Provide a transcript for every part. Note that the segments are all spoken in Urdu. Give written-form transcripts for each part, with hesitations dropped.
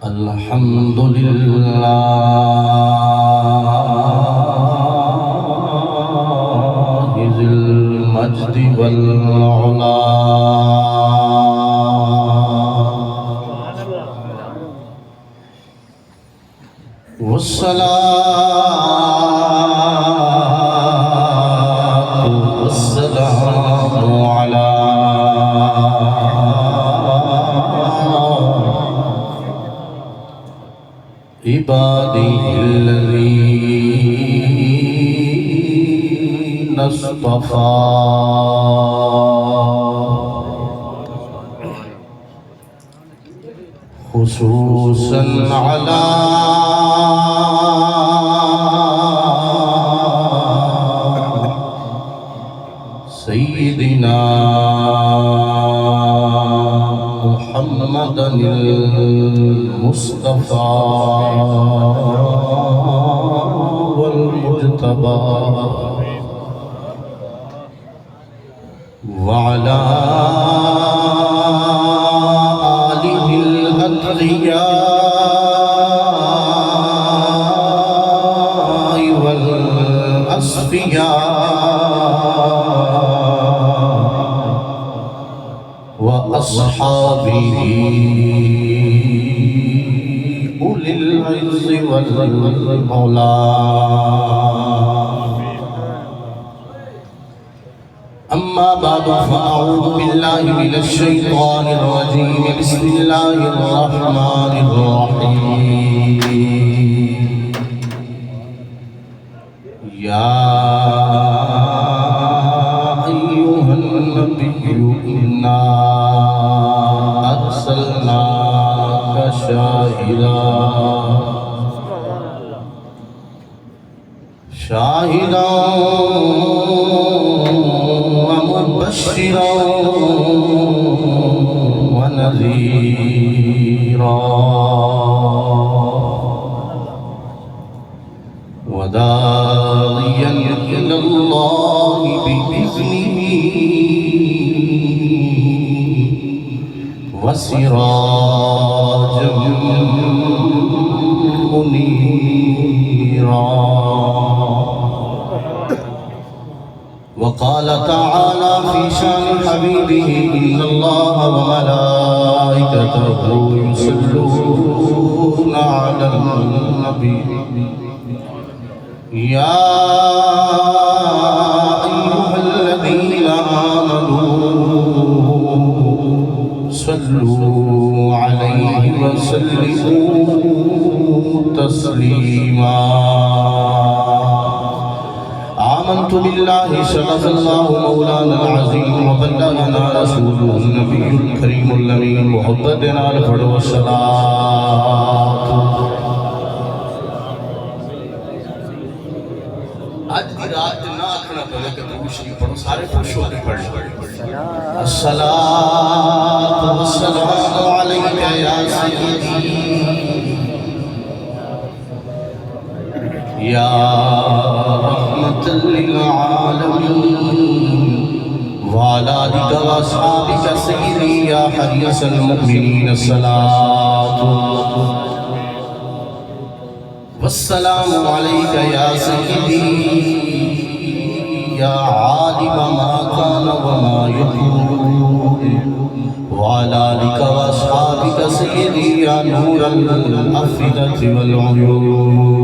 الحمد لله ذي المجد والعلا والصلاة والسلام على عباده الذين اصطفى خصوصا على سيدنا محمد المصطفى والمجتبى وعلى آله الأتقياء والأصفياء وأصحابه أولي العز والعلا. أما بعد فأعوذ بالله من الشيطان الرجيم. بسم الله الرحمن الرحيم. يا أيها النبي إنا أرسلناك شاهدا ومبشرا ونذيرا وداعيا إلى الله بإذنه وسراجا منيرا. وقال تعالى في شان حبيبه إن الله وملائكته يصلون على النبي يا أيها الذين آمنوا صلوا عليه وسلموا تسليما. آمنت بالله صدق الله مولانا العظيم وبلغنا رسوله النبي الكريم الأمين. محبت نال پڑھو الصلاة. آج دی رات نہ آکھنا پڑے کہ دوشی پڑھو سارے خوش ہو کے پڑھ الصلاة والسلام علیکہ یا سیدی یا رحمت للعالمین وعلى آلك وأصحابك سيدي يا حريص المؤمنين الصلاة والسلام عليك يا سيدي يا عالم ما كان وما يكون وعلى آلك وأصحابك سيدي يا نور الأفئدة والعيون.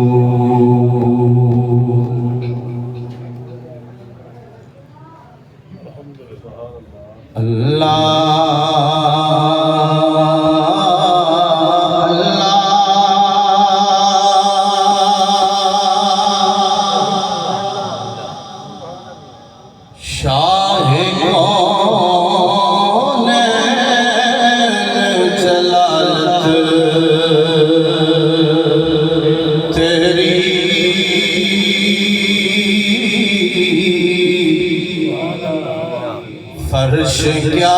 فرش کیا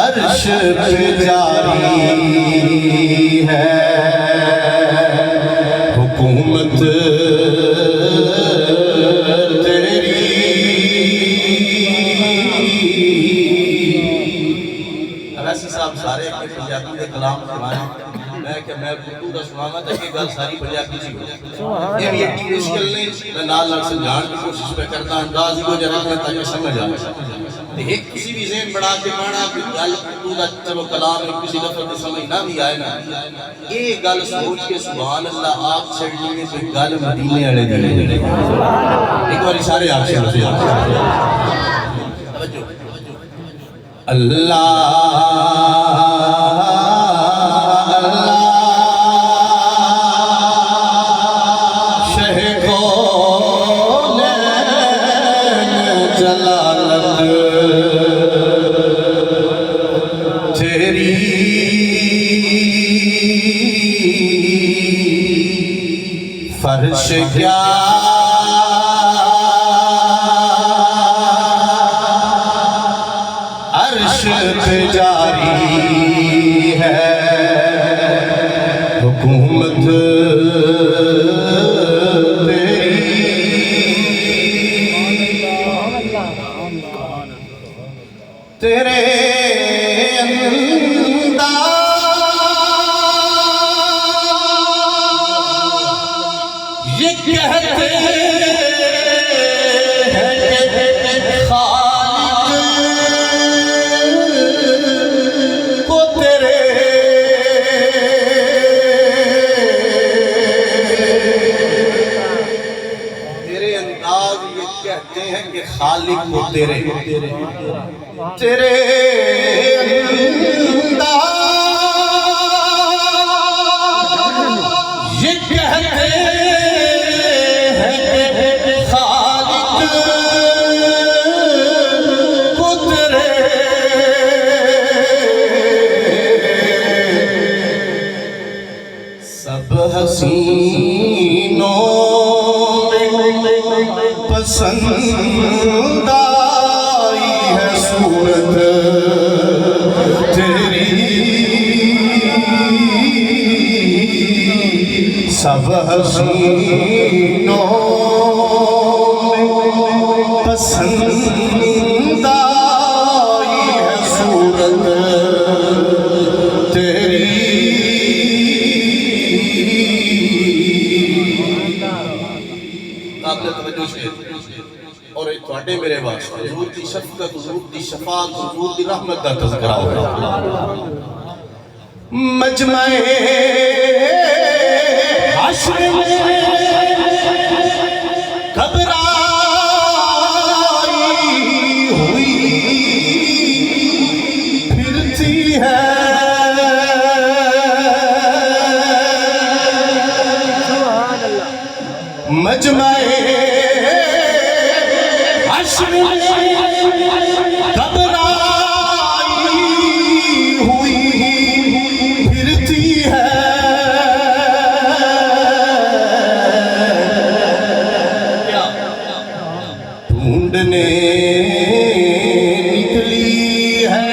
عرش پہ جاری ہے حکومت تیری ویسے صاحب سارے پنجابی کے کلام سنائے میں کہ میں اردو کا سنانا تھا کہ گل ساری پنجابی سی ہو یہ بھی ایک مشکل نہیں میں نال نال سمجھان کی کوشش پہ کرتا انداز کو جا رکھنا تاکہ سمجھ آئے ایک کسی بھی ذہن بڑھا کے پڑھنا کہ گل اردو کا چلو کلام ایک کسی لفظ میں سمجھ نہ بھی آئے نا یہ گل سوچ کے سبحان اللہ آپ چھڑنے میں کوئی گل مدینے والے دے ایک بار اشارے آپ سے اللہ فرش کیا عرش پہ جاری ہے حکومت تیرے یہ کہتے ہیں کہ خالق کو تیرے انداز یہ کہتے ہیں کہ خالق کو تیرے انداز یہ کہتے حسینوں میں پسند آئی ہے صورت تیری سب حسینوں میں پسند آئی ہے صورت تیری اور تواڈے میرے واسطے حضور دی شفقت حضور دی شفاعت حضور دی رحمت دا تذکرہ ہو مجمع حشر میں گھبرائی ہوئی پھرتی ہے مجمع حشر میں گھبرائی ہوئی پھرتی ہے ڈھونڈنے نکلی ہے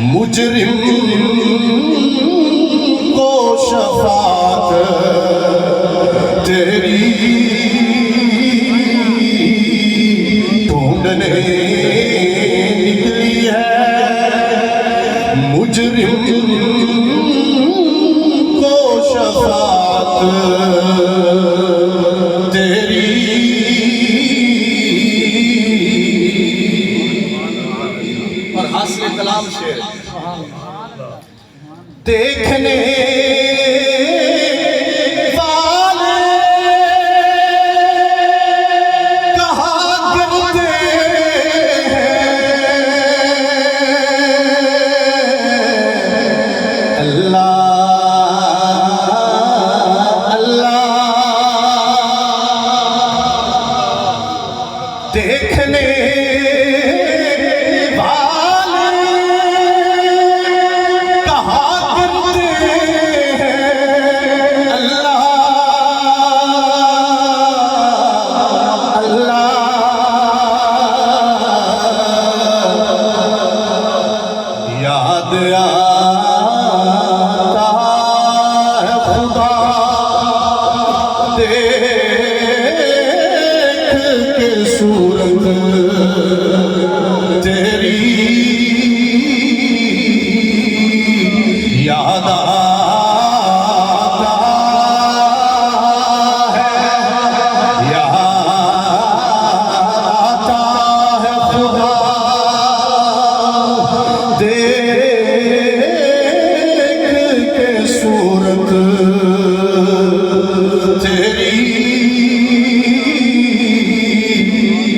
مجرم کو شفاعت تیری ڈھونڈنے نکلی ہے مجرم کو شفاعت تیری اور حاصل کلام شعر دیکھنے دیکھنے والے کہاں گرتے تیری یاد آتا ہے، یاد آتا ہے خدا دیکھ کے صورت تیری،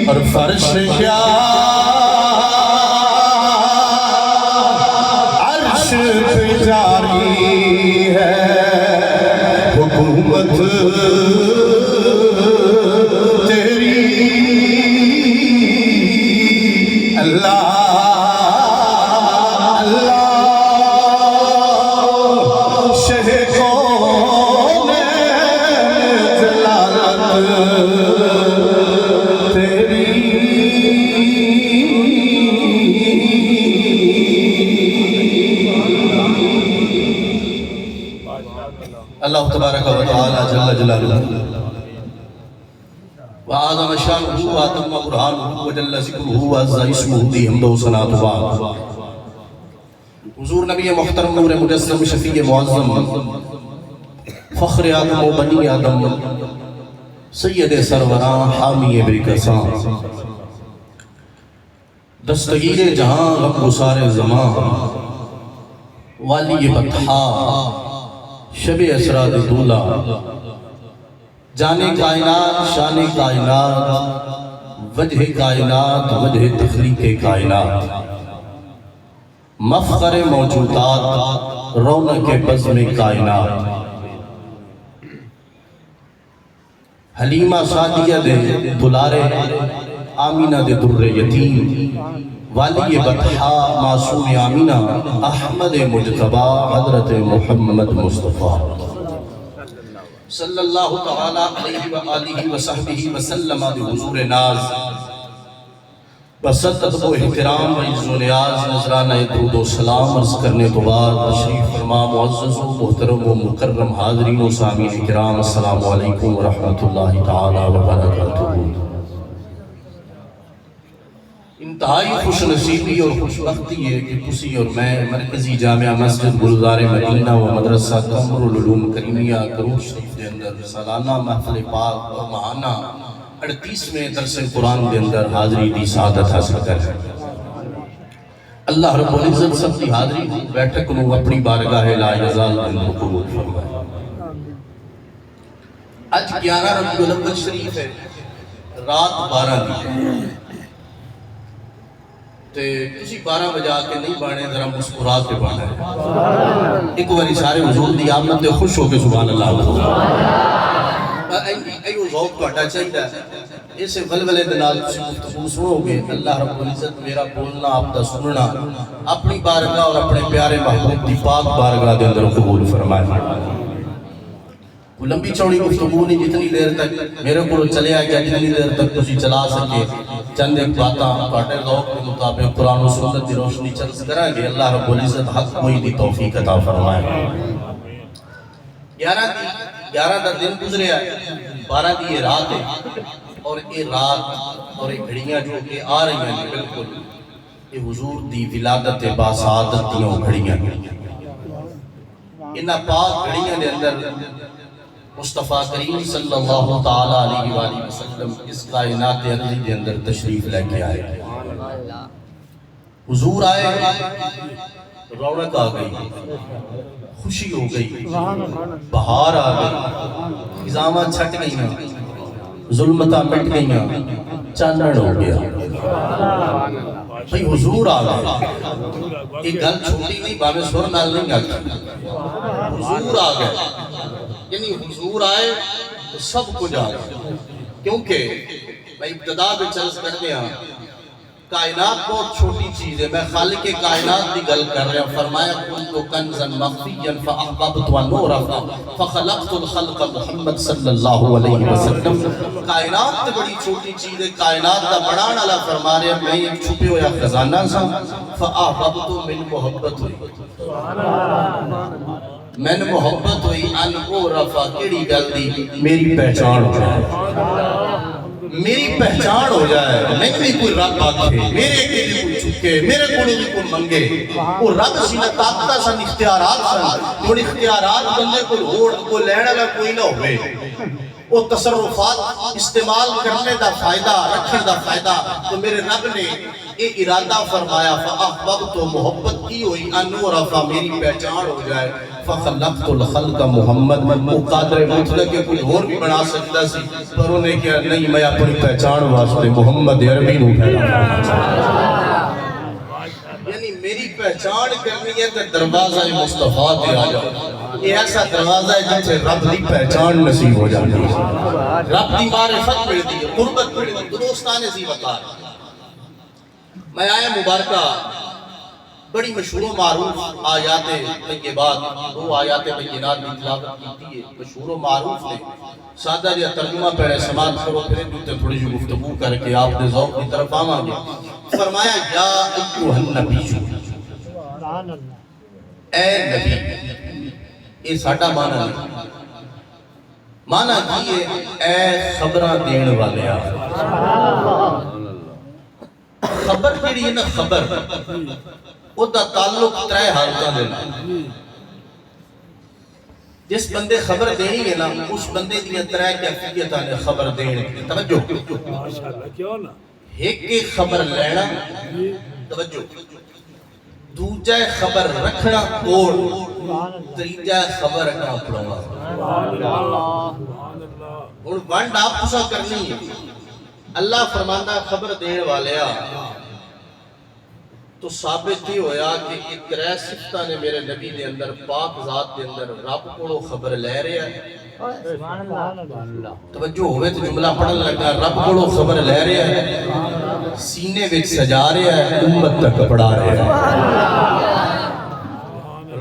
اور فرش کیا عرش پہ جاری ہے حکومت تیری، اللہ اللہ شہ کون جلالت تیری۔ اللہ تبارک و تعالی جل جلالہ وعظم شانہ واتم برہانہ وجل ذکرہ وعز اسمہ دی حمد و ثناء بعد۔ حضور نبی محترم نور مجسم شفیع معظم فخر آدم و بنی آدم سید سروران حامی برکسان دستگیر جہاں غم گسار زمان والی بطحا شب اسرا دولا جانے کائنات شان کائنات وجہ کائنات وجہ تخلیق کائنات مفخر موجودات رونق بزم کائنات حلیمہ سعدیہ دے دلارے آمینہ دے در یتیم والی بطحا معصوم آمینہ احمد مجتبہ حضرت محمد مصطفیٰ صلی اللہ تعالی علیہ وآلہ وصحبہ وسلم دے حضور ناز بسطت و احترام و عز و نیاز نظرانہ درود و سلام عرض کرنے تو بعد تشریف فرما معزز و محترم و مکرم حاضرین و سامعین کرام السلام علیکم ورحمۃ اللہ تعالی وبرکاتہ۔ انتہائی خوش نصیبی اور خوش بختی ہے کہ تسی اور میں مرکزی جامعہ مسجد گلزار مدینہ و مدرسہ قمر العلوم کریمیہ کرور شریف دے اندر سالانہ محفل پاک اور ماہانہ 38ویں درس قرآن دے اندر حاضری دی سعادت حاصل کر ہے۔ اللہ رب العزت سب دی حاضری بیٹھک نو اپنی بارگاہ لا یزال اندر قبول فرمائے۔ آج 11 ربیع الاول شریف ہے، رات 12 دی تے کسی 12 بجا کے نہیں بانے ذرا مسکرا کے بانا ہے۔ ایک باری سارے حضور دی آمد دے خوش ہو کے سبحان اللہ ایو ذوق تو اٹھا چاہیے اسے ولولے دنال گفتگو سنو گے اللہ رب العزت میرا بولنا آپ دا سننا اپنی بارگاہ اور اپنے پیارے محبوب دی پاک بارگاہ دے اندر قبول فرمائے۔ وہ لمبی چوڑی گفتگو نہیں، جتنی دیر تک میرے کو چلے آگیا جتنی دیر تک تسی چلا سکے چند ایک باتاں پاٹے ذوق کے مطابق قرآن و سنت دی روشنی چرس کریں گے۔ اللہ رب العزت حق موئی دی توفیق عطا فرمائے۔ 11 دا دن گزرے آئے، 12 دی یہ رات ہے، اور یہ رات اور یہ گھڑیاں جو کہ آ رہی ہیں بالکل یہ حضور دی ولادت باسعادت دیوں گھڑیاں انہا پاک گھڑیاں دے اندر مصطفیٰ کریم صلی اللہ تعالیٰ علیہ وآلہ وسلم اس کائنات ارضی دے اندر تشریف لے کے آئے۔ حضور آئے، رونق آ گئی، خوشی ہو گئی، بہار آ گئی، خزامہ چھٹ گئی ہیں، ظلمتہ مٹ گئی ہیں، چانن ہو گیا۔ بھئی حضور آ گئے، ایک گل چھوٹی نہیں باوے سور نال نہیں آگئی، حضور آ گئے، یعنی حضور آئے تو سب کچھ آ گئے، کیونکہ میں ابتدا بھی چرس کر دیا کائنات بہت چھوٹی چیز ہے، میں خالق کائنات بھی گل کر رہا ہوں۔ فرمایا کنتو کنزا مخفیا فاحببت نورا فخلقت الخلق محمد صلی اللہ علیہ وسلم۔ کائنات تو بڑی چھوٹی چیز ہے، کائنات کا بڑھان اللہ فرما رہے ہیں میں ایک چھپے ہویا خزانہ سا فاحببت من محبت ہوئی، میں نے محبت ہوئی ان کو رفا کیڑی گل دی میری پہچان ہو جائے۔ میری پہچان ہو جائے، میں بھی کوئی رب آکھے، میرے کے بھی کوئی چکے، میرے کو بھی کوئی منگے، وہ رب سی نہ طاقتہ سن اختیارات سن، وہ اختیارات بندے کو ہوڑ کو لینا لگا کوئی نہ ہوئے، وہ تصرفات استعمال کرنے دا فائدہ، رکھنے دا فائدہ، تو میرے رب نے یہ ارادہ فرمایا فَأَحْبَبْتُ محبت کی ہوئی انورفا میری پہچان ہو جائے فَخَلَقْتُ الْخَلْقَ محمد وہ قادر مطلق کے کوئی اور بھی بنا سکتا سی پر انہیں کیا نہیں میں اپنی پہچان واسطے محمد عربی نو پھیلا یعنی میری پہچان کرنی ہے تو دروازہ مصطفیٰ دے آ جاؤ یہ ایسا دروازہ ہے جن سے رب دی پہچان نصیب ہو جاتی ہے رب دی معرفت ملتی ہے قربت ملتی ہے دوستان زی وقار میں آیا مبارکہ بڑی مشہور و معروف آیات طیبات دو آیات بینات بھی تلاوت کی ہے مشہور و معروف نے سادہ جا ترجمہ پہلے سماعت کرو پھر دوتے تھوڑی جو گفتگو کر کے آپ نے ذوق کی طرف آماں گے فرمایا یا ایوہ النبی اے نبی یہ ساڑھا معنی نہیں معنی کیے اے خبرہ دین والے آپ خبر کیڑی ہے نا خبر او دا تعلق ترائے حالتہ دینا جس بندے خبر دینی ہے نا اس بندے دیا ترائے کیفیت آنے خبر دینے توجہ ایک کے خبر لینا توجہ دوجہ خبر رکھنا کوڑ تریجہ خبر رکھنا پڑھنا اور ونڈ آپ پسا کرنی ہے اللہ فرماندہ خبر دین والیا تو ثابت ہی ہویا کہ یہ ترے صفتہ نے میرے نبی دے اندر پاک ذات دے اندر رب کو خبر لے رہے ہیں توجہ ہوئے تو جملہ پڑھن لگا رب کو خبر لے رہے ہیں سینے وچ سجا رہے ہیں امت تک پڑھا رہے ہیں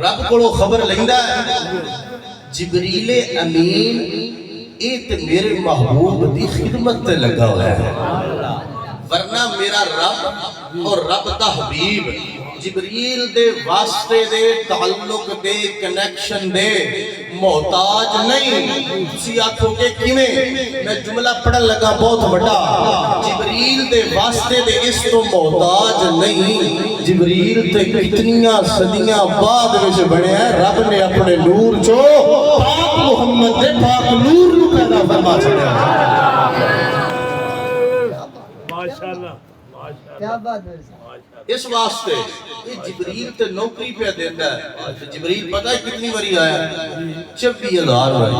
رب کو خبر لیندہ ہے جبریل امین ایت میرے محبوب دی خدمت تے لگا ہوا ہے ورنہ میرا رب اور رب دا حبیب جبریل دے واسطے دے تعلق دے کنیکشن دے محتاج نہیں تسی آنکھوں کے کیویں میں جملہ پڑھن لگا بہت بڑا جبریل دے واسطے دے اس تو محتاج نہیں جبریل تے کتنیاں صدیاں بعد میں سے بڑے ہیں رب نے اپنے نور چو پاک محمد دے پاک نور نو پیدا فرما چکے ماشاءاللہ کیا بات ہے اس واسطے یہ جبریل تے نوکری پہ دیتا ہے جبریل پتہ ہے کتنی باری آیا 26,000 باری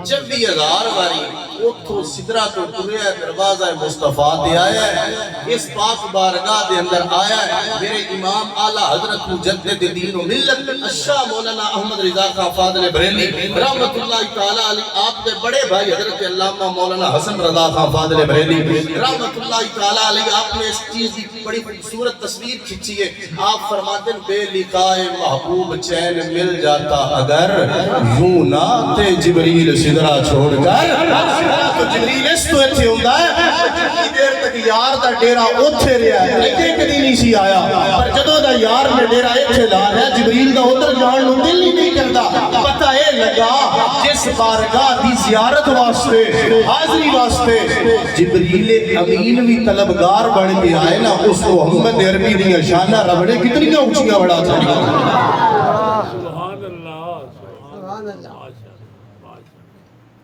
26,000 باری اتھو صدرہ تو تریا دروازہ مصطفیٰ دے آیا ہے اس پاک بارگاہ دے اندر آیا ہے میرے امام اعلیٰ حضرت مجدد دین و ملت الشاہ مولانا احمد رضا خان فاضل بریلی رحمت اللہ تعالیٰ علیہ آپ دے بڑے بھائی حضرت علامہ مولانا حسن رضا خان فاضل بریلی رحمت اللہ تعالیٰ علیہ آپ نے اس چیز کی بڑی خوبصورت تصویر کھینچی ہے آپ فرماتے ہیں بے لقائے محبوب چین مل جاتا اگر یوں نہ تے جبریل صدرہ چھوڑ کر تو جبریل اس تو ایتھے ہوندہ ہے جتنی دیر تک یار دا ڈیرہ اوتھے رہا ہے ایتھے کدی نہیں سی آیا پر جدوں دا یار میں ڈیرہ ایتھے لا رہا ہے جبریل دا ادھر جان نو دل ہی نہیں کرتا پتہ اے لگا جس بارگاہ دی زیارت واسطے حاضری واسطے جبریل امین بھی طلبگار بڑھ کے آئے نا اس کو محمد عربی دیا شانہ رب نے کتنی اونچیاں بڑھا چاہیے سبحان اللہ سبحان اللہ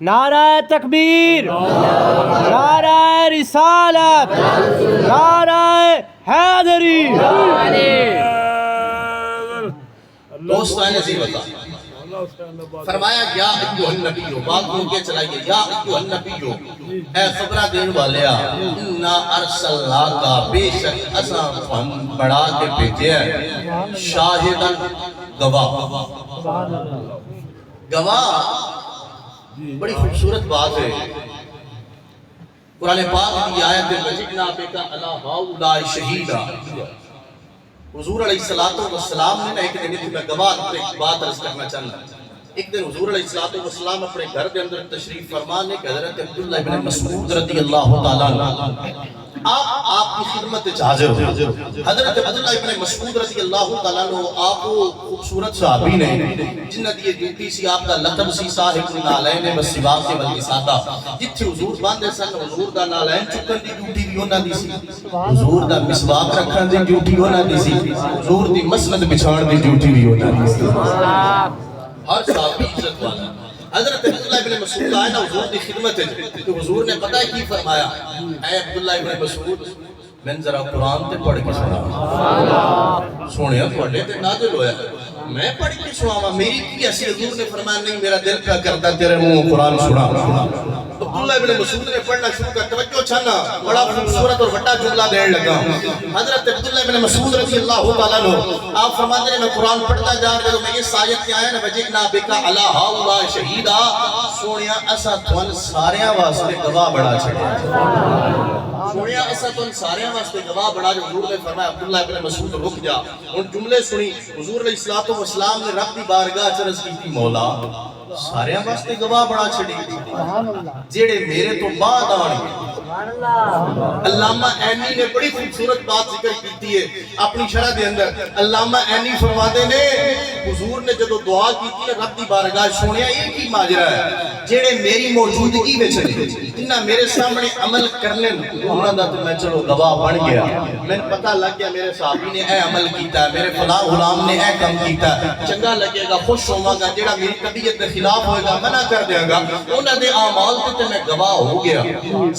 نعرہ تکبیر نعرہ رسالت نعرہ حیدری دوستان عزیز بتا فرمایا یا ایوہ النبیو بات کو کے چلائیے یا ایوہ النبیو اے خبرہ دین والیا انا ارسلنا کا بے شک اساں بڑھا کے بھیجے ہیں شاہدن گواہ گواہ بڑی خوبصورت بات ہے قرآن پاک کی آیت وَجِئْنَا بِكَ عَلَىٰ هَؤُلَاءِ شَهِيدًا حضور علیہ السلام نے ایک دن میں گواہ ایک بات عرض کرنا چاہنا ایک دن حضور علیہ السلام اپنے گھر کے اندر تشریف فرمان ہے کہ حضرت عبداللہ ابن مسعود رضی اللہ تعالیٰ عنہ آپ کی خدمت حاضر ہو. حضرت عبداللہ ابن مسعود رضی اللہ تعالیٰ عنہ آپ خوبصورت صحابی نے جنہ دی ڈیوٹی سی آپ کا لقب سی صاحب النالین والسواق کے والوسادہ. جتھے حضور باندھے سن حضور دا نالین چکن دی ڈیوٹی بھی انہاں دی سی, حضور دا مسواک رکھن دی ڈیوٹی انہاں دی سی, حضور دی مسند بچھاڑ دی ڈیوٹی بھی انہاں دی سی. ہر صحابی عزت والا. حضرت عبداللہ ابن مسعود آئے نا حضور دی خدمت ہے تو حضور نے پتہ ہے کی فرمایا, اے عبداللہ ابن مسعود میں ذرا قرآن تے پڑھ کے سنا. سنیا پڑھے تے نازل ہویا, میں پڑھ کے سناواں میری کی ایسی. حضور نے فرمایا نہیں, میرا دل پہ کرتا تیرے منہ قرآن سنا. عبداللہ ابن مسعود نے پڑھنا شروع کر, توجہ چھنا, بڑا خوبصورت اور بڑا جملہ دین لگا. حضرت عبداللہ ابن مسعود رضی اللہ تعالیٰ عنہ آپ فرماتے ہیں میں قرآن پڑھتا جا رہا ہوں, میں اس آیت کے آیا نا وجئنا بک علی ہؤلاء شہیدا. سونیا اسا تھن ساریاں واسطے گواہ بڑا چھڑیا, سونیا اسا تھن ساریاں واسطے گواہ بڑا. جو حضور نے فرمایا عبداللہ ابن مسعود رک جا. ان جملے سنی حضور علیہ الصلوۃ والسلام نے رب دی بارگاہ چ عرض کی مولا ساریاں واسطے گواہ بڑا چھڑی جیڑے میرے تو بعد آن گے. علامہ عینی نے بڑی خوبصورت بات ذکر کیتی ہے اپنی شرح دے اندر. علامہ عینی فرماتے نے حضور نے جدو دعا کیتی ہے رب دی بارگاہ سونیا یہ کی ماجرا ہے جیڑے میری موجودگی میں چلے جنہ میرے سامنے عمل کرنے انہاں دا تو میں چلو گواہ بن گیا. میں پتہ لگ گیا میرے صحابی نے اے عمل کیتا ہے, میرے فلاں غلام نے اے کام کیتا ہے, چنگا لگے گا, خوش ہوواں گا. جیڑا میری طبیعت کے خلاف ہوئے گا منع کر دیاں گا. انہاں دے اعمال تے میں گواہ ہو گیا.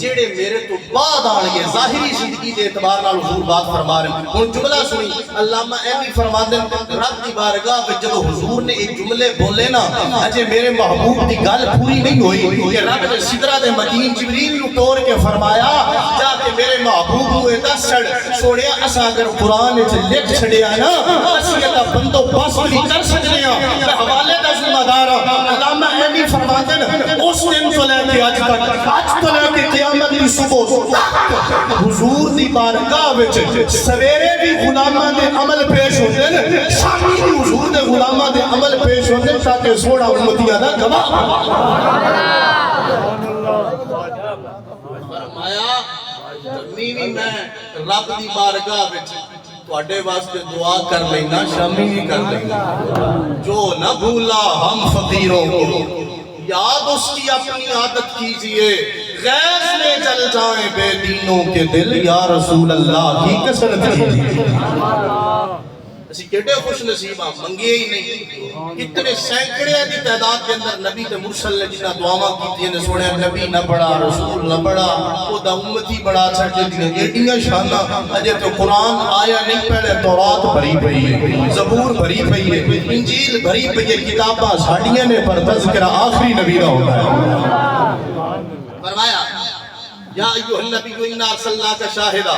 جیڑے میرے تو بعد آن گے ظاہری زندگی دے اعتبار نال حضور بات فرما رہے ہیں. ہن جملہ سنی علامہ عینی فرماتے ہیں رب دی بارگاہ وچ جدوں حضور نے ایک جملے بولے نا اجے میرے محبوب دی گل پوری نہیں ہوئی کہ رب نے سدرہ دے مکین جبریل نو توڑ کے فرمایا جا کے میرے محبوب نو اے دس چھڑ سونیا اساں اگر قرآن وچ لکھ چھڑیا نا اسی دا بندوبست بھی کر سکدے ہاں. میں حوالے دا ذمہ دار ہاں. علامہ عینی فرماتے ہیں اس دن تو لے کے اج تک, اج تو لے کے قیامت دی صبح حضور دی بارگاہ وچ سویرے بھی غلاماں دے عمل پیش ہوندے نے, شامی بھی حضور دے غلاماں دے عمل پیش ہوندے تاکہ سوڑا امتیاں دا گواہ. فرمایا میوی میں رب دی بارگاہ وچ تواڈے واسطے دعا کر لینا, شامی بھی کر لینا. جو نہ بھولا ہم فقیروں کو یاد اس کی اپنی عادت کیجئے, غیث میں جل جائیں بے دینوں کے دل, یا رسول اللہ کی کثرت کیجئے. اسی کیڑے خوش نصیب ہاں, منگے ہی نہیں. کتنے سینکڑے دی تعداد کے اندر نبی تے مرسل نے جنہ دعاواں کیتیاں نے, سونے نبی نہ بڑا, رسول نہ بڑا, او دا امتی بڑا چھڑ دیاں. ایڈیاں شاناں اجے تو قرآن آیا نہیں, پہلے تورات بھری پئی ہے, زبور بھری پئی ہے, انجیل بھری پئی ہے, کتاباں ساڈیاں نے, پر تذکرہ آخری نبی دا ہوتا ہے. فرمایا یا ایھا النبی انا ارسلناک شاہدا.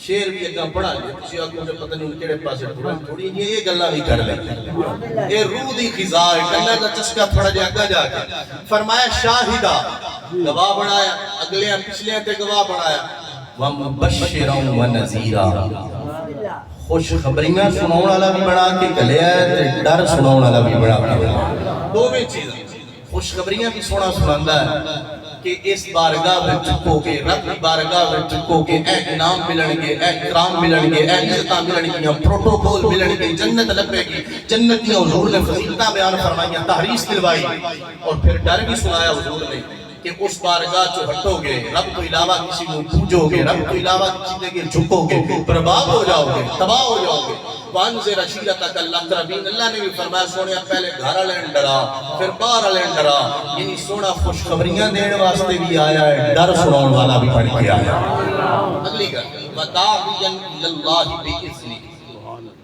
شیر بھی اگاں پڑھا لے تسی آکھو تے پتہ نہیں کیڑے پاسے تھوڑی جی یہ گلاں بھی کر لیں. اے روح دی غذا ہے, گلاں دا چسکا تھوڑا جہا اگا جا کے فرمایا شاہدہ گواہ بنایا, اگلے پچھلے تے گواہ بنایا. ومبشرا ونذیرا خوش خبریاں سناون والا بھی بنا کے گلیا تے ڈر سناون والا بھی بنا کے. دوویں چیزاں خوشخبریاں بھی سونا سناندا ہے کہ اس بارگاہ میں چکو گے, رب کی بارگاہ میں چکو گے, اے انعام ملن گے, اے اکرام ملن گے, اے عزتاں ملن گی, پروٹوکول ملن گے, جنت لبے گی. جنتیاں حضور نے فضیلتاں بیان فرمائیاں, تحریص دلوائی, اور پھر ڈر بھی سنایا حضور نے کہ اس بارگاہ جو ہٹو گے, رب تو علاوہ کسی کو پوجو گے, رب تو علاوہ کسی کے جھکو گے, برباد ہو جاؤ گے, تباہ ہو جاؤ گے. وانذر عشیرتک الاقربین, اللہ نے بھی فرمایا سونیا پہلے گھر والے ڈرا پھر باہر والے ڈرا. یعنی سونا خوشخبریاں دین واسطے بھی آیا ہے, ڈر سناؤن والا بھی پڑھ کے آیا. اگلی گل وداعیا اللہ باذنہ,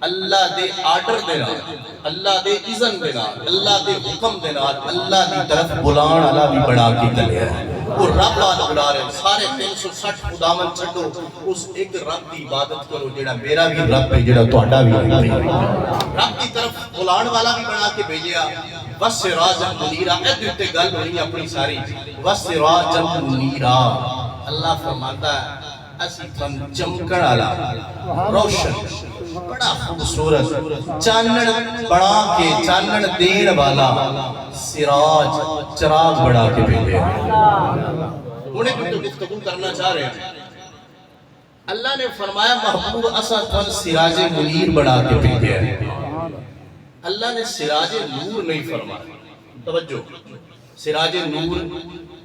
اللہ دے آرڈر دے نال, اللہ دے اذن دے نال, اللہ دے حکم دے نال, اللہ دی طرف بلان والا بھی بنا کے گلیا ہے. وہ رب آج بلا رہے, سارے 360 خداون چھڈو, اس ایک رب دی عبادت کرو جیڑا میرا بھی رب ہے, جیڑا تہاڈا بھی رب ہے. رب کی طرف بلان والا بھی بنا کے بھیجیا. وسراجا منیرا, اے تے گل ہونی اپنی ساری. وسراجا منیرا, اللہ فرماتا ہے اسی تھن چمکن والا روشن بڑا خوبصورت چانن بڑا کے چانن دین والا سراج چراغ بڑا کے بھیجے انہیں بھی تو گفتگو کرنا چاہ رہے ہیں اللہ نے فرمایا محبوب اسا تھن سراج منیر بڑا کے بھیجے اللہ نے سراج نور نہیں فرمایا توجہ سراج نور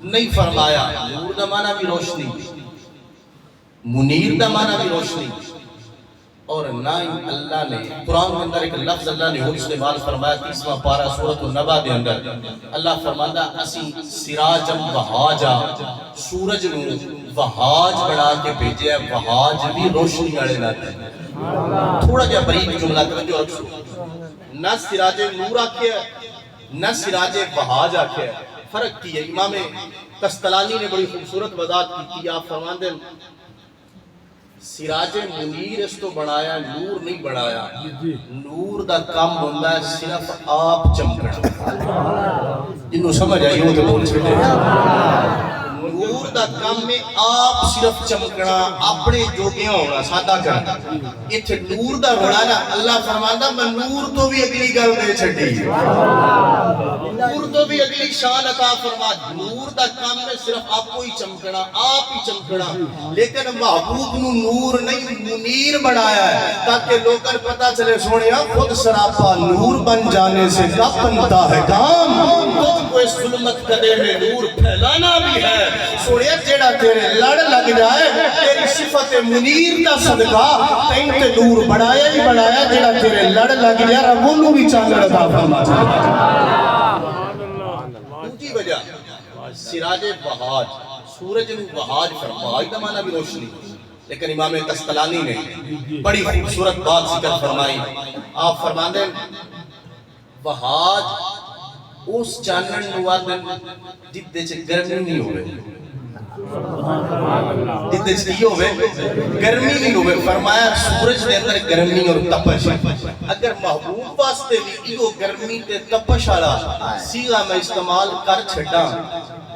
نہیں فرمایا نور دا معنی بھی روشنی منیر دا معنی بھی روشنی اور نہ ہی اللہ نے قرآن کے اندر ایک لفظ اللہ نے استعمال فرمایا 30واں پارہ سورۃ النبا دے اندر اللہ فرماندا اسی سراجم وہاجا سورج نو وہاج بنا کے بھیجیا وہاج بھی روشنی والے لاتے تھوڑا جہا بریک جملہ توجہ رکھو نہ سراج نور آکھیا نہ سراج وہاج آکھیا فرق کی ہے امام قسطلانی نے بڑی خوبصورت وضاحت کی تھی آپ فرماندے سراج منیر اس تو بنایا نور نہیں بنایا نور دا کام ہوندہ ہے صرف آپ چمکنا جنہوں سمجھ آئی ہو تو بول چھتے نور دا کام میں آپ صرف چمکنا اپنے جوگیاں ہونا سادہ کرنا یہ تھے نور دا روڑا نا اللہ فرماندہ میں نور تو بھی اگلی گل دے چھٹی نور تو بھی اگلی شان عطا فرما نور دا کام میں صرف آپ کو ہی چمکنا آپ ہی چمکنا لیکن محبوب نو نور نہیں منیر بنایا ہے تاکہ لوگوں پتہ چلے سونیا خود سراپا نور بن جانے سے کب بنتا ہے کام خود کو اس ظلمت قدے میں نور پھیلانا بھی ہے سونیا جیڑا تیرے لڑ لگ جائے تیری صفت منیر دا صدقہ تین تے نور بنایا ہی بنایا جیڑا تیرے لڑ لگ جائے رب انہوں بھی چاندر عطا فرما دوسری وجہ سراج وہاج سورج نو وہاج فرمائی دا معنی بھی روشنی لیکن امام قسطلانی نے بڑی خوبصورت بات ذکر فرمائی آپ فرماندے وہاج اس چانن نوادن جدے چھے گرمی نہیں ہوئے جدے چھے یہ ہوئے گرمی نہیں ہوئے فرمایا سورج دے اندر گرمی اور تپش اگر محبوب واسطے بھی یہ گرمی تے تپش آلا سیغہ میں استعمال کر چھٹا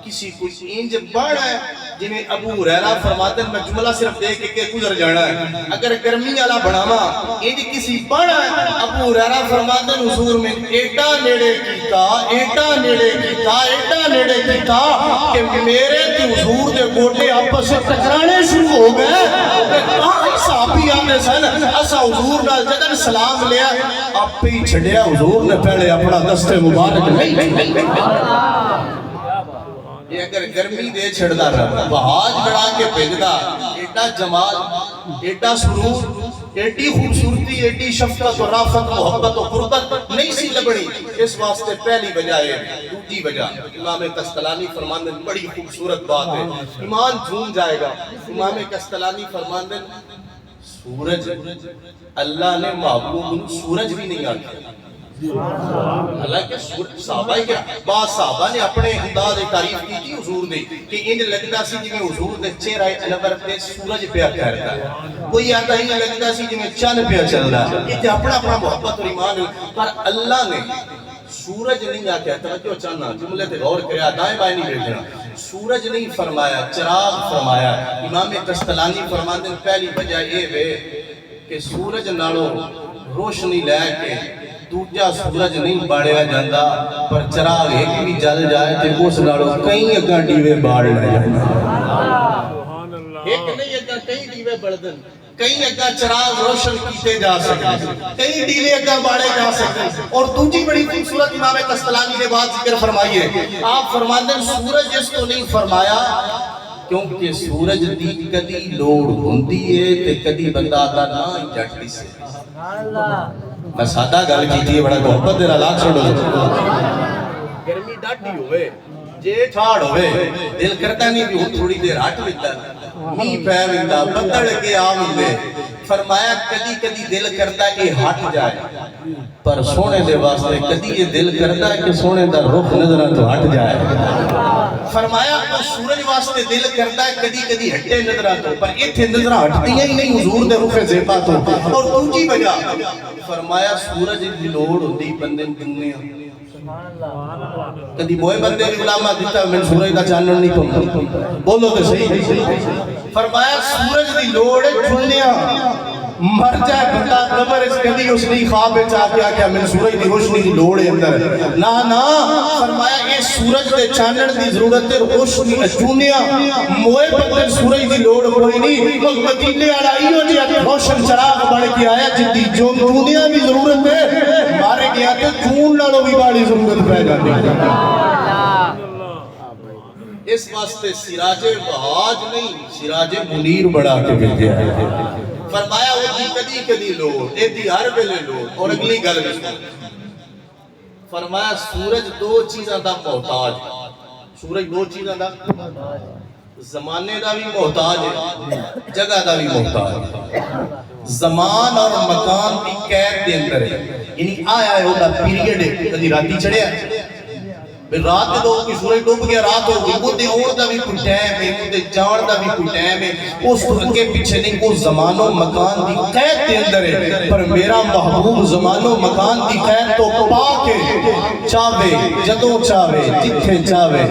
کسی کوئی انج بڑھ ہے جنہیں ابو ہریرہ فرماتے ہیں میں جملہ صرف دیکھ کے گزر جانا ہے اگر گرمی والا بڑھاما انج کسی بڑھ ہے ابو ہریرہ فرماتے ہیں حضور میں ایٹا نیڑے کیتا ایٹا نیڑے کیتا ایٹا نیڑے کیتا کہ میرے تے حضور دے گوٹے آپس سے ٹکرانے شروع ہو گئے کہاں صحابی آنے سن اسا حضور نال جدن سلام لیا آپ پہ ہی چھڑیا حضور نے پہلے اپنا دست مبارک نہیں یہ اگر گرمی دے چھڑدا رہا وہاج بڑھا کے بھیجدا ایڈا جمال ایڈا سرور ایڈی خوبصورتی ایڈی شفقت و رافت محبت و قربت نہیں سی لبڑی اس واسطے پہلی وجہ ہے دوسری وجہ امام قسطلانی فرماندے بڑی خوبصورت بات ہے ایمان جھوم جائے گا امام قسطلانی فرماندے سورج اللہ نے محبوب سورج بھی نہیں آکھا حالانکہ صحابہ کیا بعض صحابہ نے اپنے انداز تعریف کی تھی حضور نے کہ انج لگتا سی جی میں حضور نے چہرہ انور پہ سورج پہ کرتا ہے کوئی آتا ہی لگتا سی جی میں چاند پہ چل رہا ہے یہ اپنا اپنا محبت اور ایمان پر اللہ نے سورج نہیں آکھا توجہ چاہنا جملے تے غور کریا دائیں بائیں نہیں بھیجنا سورج نہیں فرمایا چراغ فرمایا امام قسطلانی فرماتے ہیں پہلی وجہ یہ ہے کہ سورج نالوں روشنی لے کے دوجا سورج نہیں باڑیا جاندہ پر چراغ ایک بھی جل جائے تے اس نالوں کئی اگاں ڈیوے باڑ لے جاندہ ایک نہیں اگاں کئی ڈیوے بڑھدن کئی اگاں چراغ روشن کیتے جا سکتے کئی ڈیوے اگاں باڑے جا سکتے اور دوجی بڑی خوبصورت امام قسطلانی نے بات ذکر فرمائی ہے آپ فرماتے ہیں سورج اس کو نہیں فرمایا کیونکہ سورج دی کدی لوڑ ہوندی ہے تے کدی بندہ دا نہ ہی جٹ سے میں سادہ گل کیتی ہے بڑا محبت دینا لاکھ چھوڑو گرمی ڈاٹی ہوئے جے ٹھاڑ ہوئے دل کرتا نہیں بھی ہوں تھوڑی دیر ہٹ ویتا می پہ ویتا بدل کے آم دے فرمایا کدی کدی دل کرتا ہے کہ ہٹ جائے پر سونے دے واسطے کدی یہ دل کرتا ہے کہ سونے دا رخ نظرہ تو ہٹ جائے فرمایا سورج واسطے دل کرتا ہے کدی کدی ہٹے نظرہ تو پر ایتھے نظرہ ہٹتی ہیں ہی نہیں حضور دے رخ زیبا تو اور دوسری وجہ فرمایا سورج دی لوڑ ہوندی بندے دنیا کدی موئے بندے بھی علامہ دیتا میں سورج دا چانن نہیں پہنگا بولو تو صحیح فرمایا سورج دی لوڑ چنیا مر جائے بندہ قبر اس کدی اس نہیں خواب چاہ کیا کہ میں سورج دی روشنی دی لوڑ ہے اندر نا فرمایا یہ سورج دے چانن دی ضرورت ہے روشنی چونیا موئے بندے سورج دی لوڑ کوئی نہیں مدینے والا ایو جی روشن چراغ بڑھ کے آیا جدی جو دنیا بھی ضرورت ہے مارے گیا تے چون نالوں بھی بڑی ضرورت پہ جاتی اس واسطے سراج بہاج نہیں سراج منیر بڑھا کے بھیجا ہے فرمایا وہ دی کدی کدی لوڑ اے دی ہر ویلے لوڑ اور اگلی گل بھی فرمایا سورج دو چیزاں دا محتاج سورج دو چیزاں دا زمانے دا بھی محتاج ہے جگہ دا بھی محتاج ہے زمان اور مکان کی قید دے اندر ہے یعنی آیا ہے ہوتا پیریڈ ہے کدی راتی چڑھے ہے رات دے دو کی سورج ڈوب گیا رات ہو گئی وہ دے اور دا بھی کوئی ٹائم ہے وہ دے جان دا بھی کوئی ٹائم ہے اس تو اگے پیچھے نہیں وہ زمان و مکان دی قید دے اندر ہے پر میرا محبوب زمان و مکان دی قید تو پا کے چاہے جدوں چاہے جتھے چاہے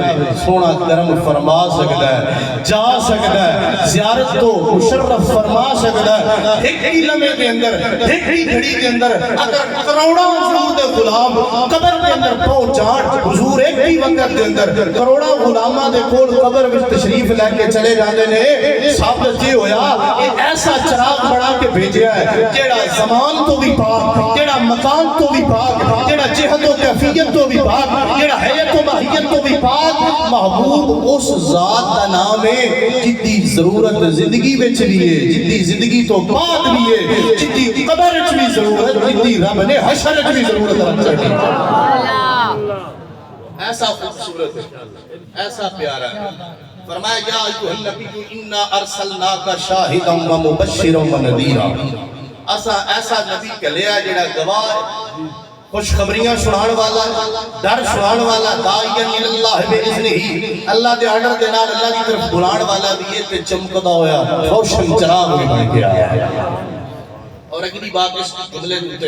سونا کرم فرما سکتا ہے جا سکتا ہے زیارت تو مشرف فرما سکتا ہے ایک ہی لمحے دے اندر ایک ہی گھڑی دے اندر اگر کروڑوں حضور دے غلام قبر دے اندر پہنچ جان حضور ایک ہی وقت دے اندر کروڑا غلامہ دے کول قبر وچ تشریف لے کے چلے جاندے نے ثابت یہ ہویا کہ ایسا چراغ بڑھا کے بھیجیا ہے جیڑا زمان تو بھی پاک جیڑا مکان تو بھی پاک جیڑا جہت و کیفیت تو بھی پاک جیڑا حیت و ماہیت تو بھی پاک محبوب اس ذات دا نام ہے جدی ضرورت زندگی وچ بھی ہے جدی زندگی تو بعد بھی ہے جدی قبر وچ بھی ضرورت جدی رب نے حشر وچ بھی ضرورت رکھا ایسا خوبصورت ہے ایسا پیارا ہے فرمایا یا ایھا النبی انا ارسلناک شاہدا و مبشرا و نذیرا ایسا نبی کلیا جڑا گواہ خوشخبریاں سنان والا ڈر سنان والا داعی اللہ باذنہ اللہ دے آرڈر دے نال اللہ دی طرف بلان والا بھی ہے تے چمکدا ہویا روشن چراغ بھی بن کے آیا ہے اور اگلی بات اس جملے تے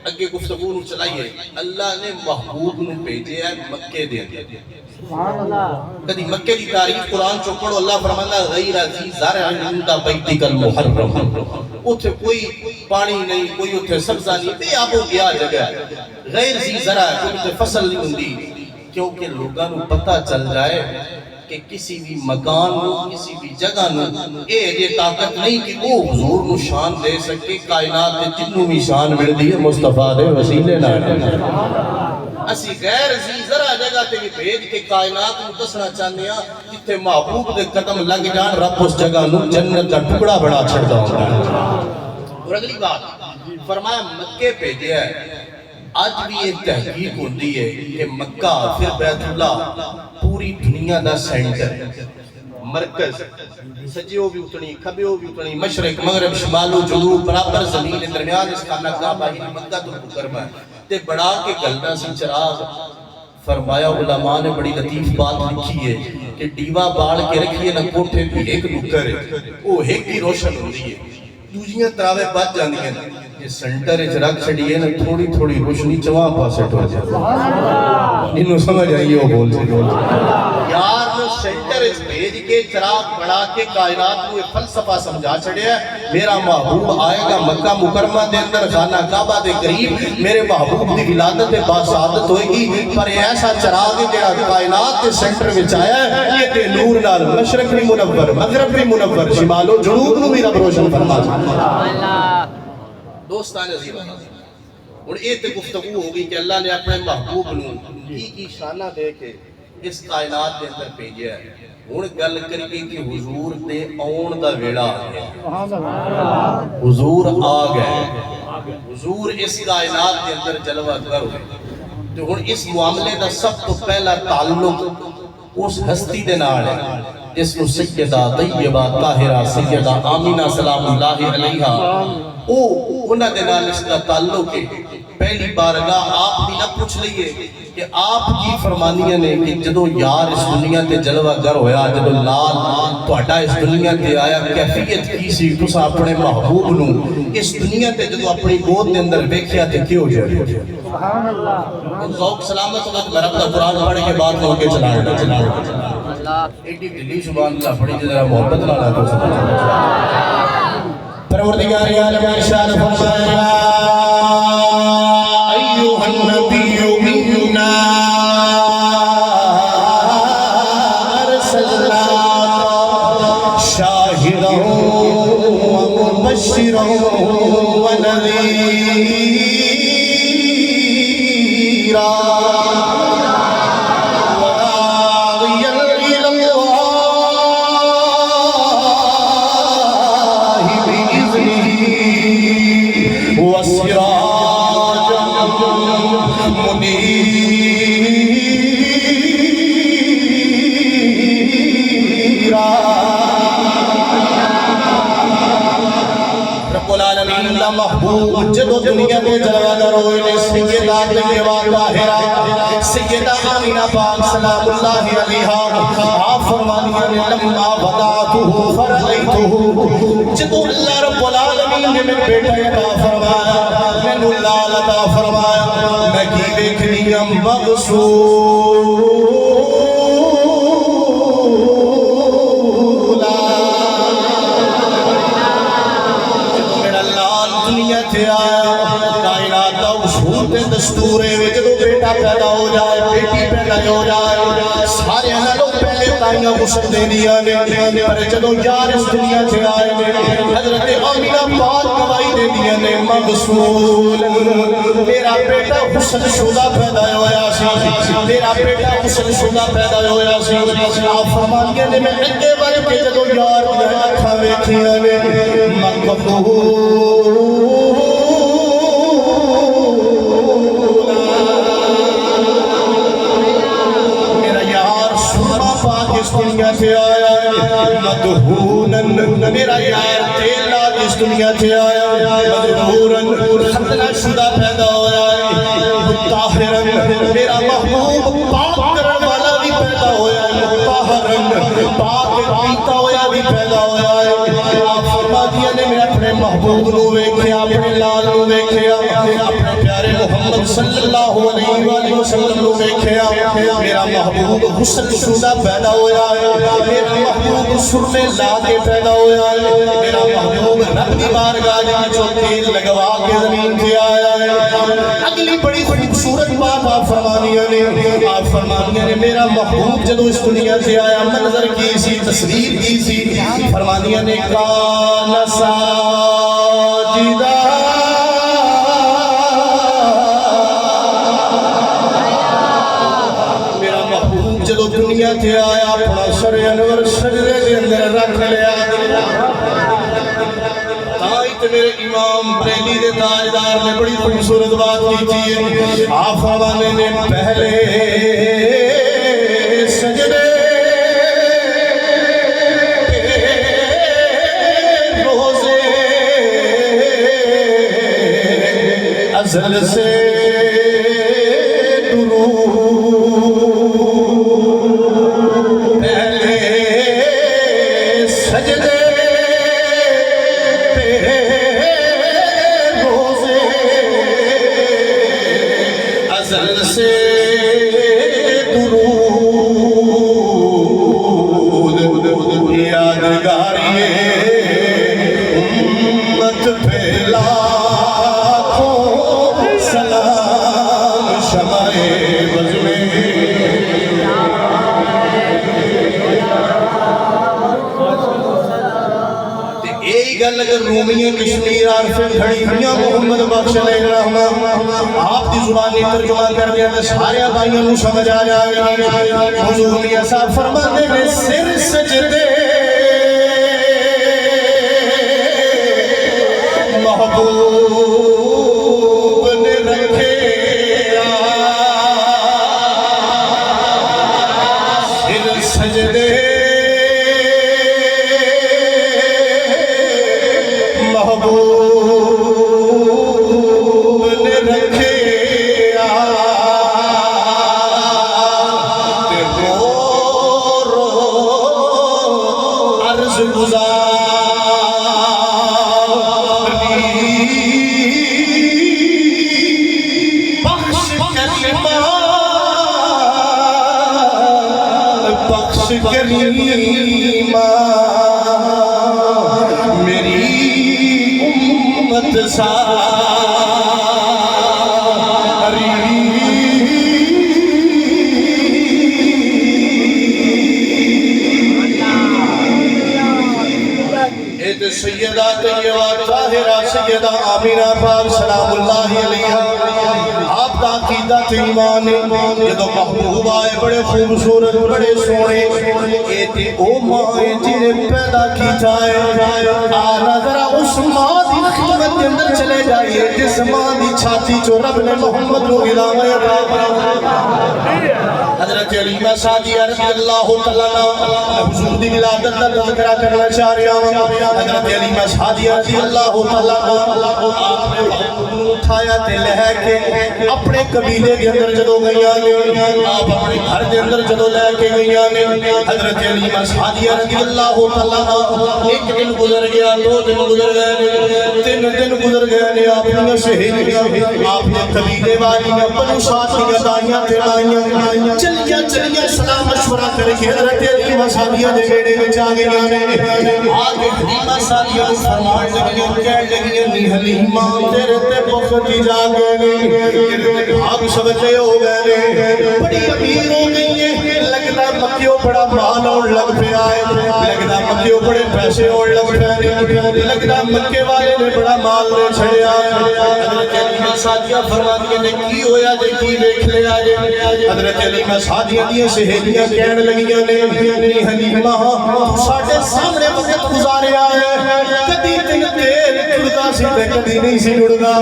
اگے گفتگو نو چلائیے اللہ نے محبوب نو بھیجے ہے مکے دے اندر سبحان اللہ کدی مکے دی تاریخ قرآن چوں پڑھو اللہ فرماندا غیر ذی زرع عند بیتک المحرم اوتھے کوئی پانی نہیں کوئی اوتھے سبزہ نہیں بے آب و گیا جگہ غیر ذی زرع کوئی فصل نہیں ہوندی کیونکہ لوگاں نو پتہ چل جائے کہ کسی بھی مکان نو کسی بھی جگہ نو یہ طاقت نہیں کہ وہ حضور نو شان دے سکے کائنات دے جنوں بھی شان مل دی ہے مصطفیٰ دے وسیلے نہ اسی غیر ذی زرع جگہ تے بھی بھیج کے کائنات نو دسنا چاہنے ہاں جتھے محبوب دے قدم لگ جان رب اس جگہ نو جنت دا ٹکڑا بنا چھڑدا ہوندا ہے اور اگلی بات فرمایا مکے بھیجیا ہے آج بھی ایک تحقیق ہوتی ہے کہ مکہ پھر بیت اللہ پوری دنیا دا سینٹر مرکز سجیو بھی اتنی کھبیو بھی اتنی مشرق مغرب شمال و جنوب برابر زمین درمیان اس کا نقابہ ہی مکہ تو مکرمہ ہے تے بڑا کے گلنا سی چراغ فرمایا علماء نے بڑی لطیف بات لکھی ہے کہ ڈیوہ باڑ کے رکھیے نہ کوٹھے بھی ایک نکر ہے وہ ایک ہی روشن ہوتی ہے دوسریاں تراوے بات جاندی ہیں یہ سنٹر اچھ رکھ چھڑیے نا تھوڑی تھوڑی روشنی چواں پاسے ٹھو جائے انہوں سمجھ آئیے وہ بول سے یار وہ سنٹر اچھ بھیج کے چراغ بڑھا کے کائنات کو ایک فلسفہ سمجھا چھڑے ہے میرا محبوب آئے گا مکہ مکرمہ دے اندر خانہ کعبہ دے قریب میرے محبوب دی ولادت باسعادت ہوئے گی پر ایسا چراغ جڑا کائنات کے سنٹر میں چایا ہے یہ تے نور نال مشرق بھی منور مغرب بھی منور شمال و جنوب نو بھی رب روشن فرما دوستان عزیز اور ایک گفتگو ہوگی کہ اللہ نے اپنے محبوب نو کی شانہ دے کے اس کائنات دے اندر بھیجیا ہے ہن گل کریے کہ حضور دے آن دا ویلا آ گیا حضور آ گئے حضور اس کائنات دے اندر جلوہ گر ہوئے تو ہن اس معاملے دا سب تو پہلا تعلق اس ہستی دے نال ہے جس کو سیدہ طیبہ طاہرہ سیدہ آمینہ سلام اللہ علیہا او انہاں دے نال اس کا تعلق ہے پہلی بارگاہ آپ بھی نہ پوچھ لئیے کہ آپ کی فرمانیاں نے کہ جدو یار اس دنیا تے جلوہ گر ہویا جدو لال توڑا اس دنیا تے آیا کیفیت کی سی تسا اپنے محبوب نو اس دنیا تے جدو اپنی گود دے اندر بیکھیا تے کیوں جائے سبحان اللہ ذوق سلامت وقت میں رب دا قرآن پڑھ کے بعد ہو کے چلانا ایڈی دلی شبان اللہ پڑھی جدرہ محبت لانا تو سبحان اللہ پروردگار عالم ارشاد فرمایا ایوہ النبی منا ارسلنا شاہدا ومبشرا ونذیرا محبوب جدو دنیا میں جلوہ گر ہوئے سیدہ طیبہ طاہرہ سیدہ آمینہ پاک سلام اللہ علیہا آپ فرمانیاں نے لما وضعتہ فرعیتہ جدو اللہ رب العالمین نے میں بیٹا عطا فرمایا میں اللہ عطا فرمایا میں کی دیکھنی مغسول کائنات دا اصول تے دستور ہے جدو بیٹا پیدا ہو جائے بیٹی پیدا ہو جائے سارے نالوں پہلے تائیاں غسل دے دیا نے پر جدو یار اس دنیا سے آئے حضرت آمینہ پاک گواہی دے دیا نے مغسول میرا بیٹا غسل شدہ پیدا ہویا سی میرا بیٹا غسل شدہ پیدا ہویا سی آپ فرمانیے نے میں اگے بڑھ کے جدو یار دیا اکھا ویکھیا نے مغسول دنیا سے آیا مدہونن میرا یار تیلا اس دنیا سے آیا مدہورن ختنہ شدہ پیدا ہویا ہے طاہرن میرا محبوب پاک کرن والا بھی پیدا ہویا ہے طاہرن پاک پیتا ہویا بھی پیدا ہویا ہے آپ فرما دیا نے میں اپنے محبوب نو ویکھیا اپنے لال نو ویکھیا اپنے پیارے محمد صلی اللہ علیہ وآلہ وسلم نو ویکھیا میرا محبوب غسل شدہ پیدا ہویا ہے میرا محبوب سر میں لا کے پیدا ہویا ہے میرا محبوب رب کی بارگاہ جہاں جو تیل لگوا کے زمین سے آیا ہے اگلی بڑی خوبصورت بات آپ فرمانیاں نے میرا محبوب جدو اس دنیا سے آیا منظر کی سی تصویر کی سی فرمانیاں نے کان ساجدہ جدو دنیا تے آیا اپنا سر انور سجدے دے اندر رکھ لیا تائیت میرے امام بریلی دے تاجدار نے بڑی خوبصورت بات کی تھی آپ فرمانے نے پہلے سجدے روزے ازل سے اگر رومیہ کشمیر عارفیں کھڑی دنیا محمد بخش علیہ الرحمہ آپ کی زبانی ترجمہ کر دیا تو سارے بھائیوں کو سمجھ آ جائے گا حضور نے ایسا فرمانے میں سر سجدے محبوب نے رکھے سر سجدے محبوب نے رکھے کریمہ میری امت ساری اے سیدہ طیبہ طاہرہ سیدہ آمینہ پاک سلام اللہ علیہ آپ کا عقیدہ تے ایمان جدو محبوب آئے بڑے خوبصورت بڑے سونے اے تے او ماں جنہیں پیدا کی جائے آنا ذرا اس ماں دی خدمت کے اندر چلے جائیے جس ماں دی چھاتی جو رب نے محمد کو غلام حضرت علیمہ سعدیہ رضی اللہ تعالیٰ حضور دی ولادت کا تذکرہ کرنا چاہ رہا ہوں حضرت علیمہ سعدیہ رضی اللہ تعالیٰ آپ نے اٹھایا تے لے کے اپنے قبیلے کے اندر جدو گئیاں نے آپ اپنے گھر کے اندر جدو لے کے گئیاں نے حضرت علیمہ سعدیہ رضی اللہ تعالیٰ ایک دن گزر گیا 2 دن گزر گئے 3 دن گزر گئے نے آپ نے سہیلیاں آپ نے قبیلے والی نے بنو ساتھیاں دائیاں تے لائیاں چلیاں سلام مشورہ کر کے حضرت علیمہ سعدیہ دے بیڑے میں جا گئیاں نے آگے حلیمہ سعدیہ فرمان لگیاں کہہ لگیاں نی حلیمہ تیرے تے بختی جا گئے بھاگ سبجے ہو گئے بڑی امیر ہو گئی ہے لگتا مکیوں بڑا مال اور لگ پہ آئے لگتا مکیوں بڑے پیسے اور لگ پہ آئے لگتا مکے والے نے بڑا مال دے چھڑے آئے حضرت علیمہ سعدیہ فرما دیا نے کی ہویا دے کی دیکھ لے آئے حضرت علیمہ سعدیہ دیا سہیلیاں کہنے لگیاں نے حلیمہ ساڑھے سامنے وقت گزارے آئے کدی تک دیر چھڑتا سی تے کدی نہیں سی جڑنا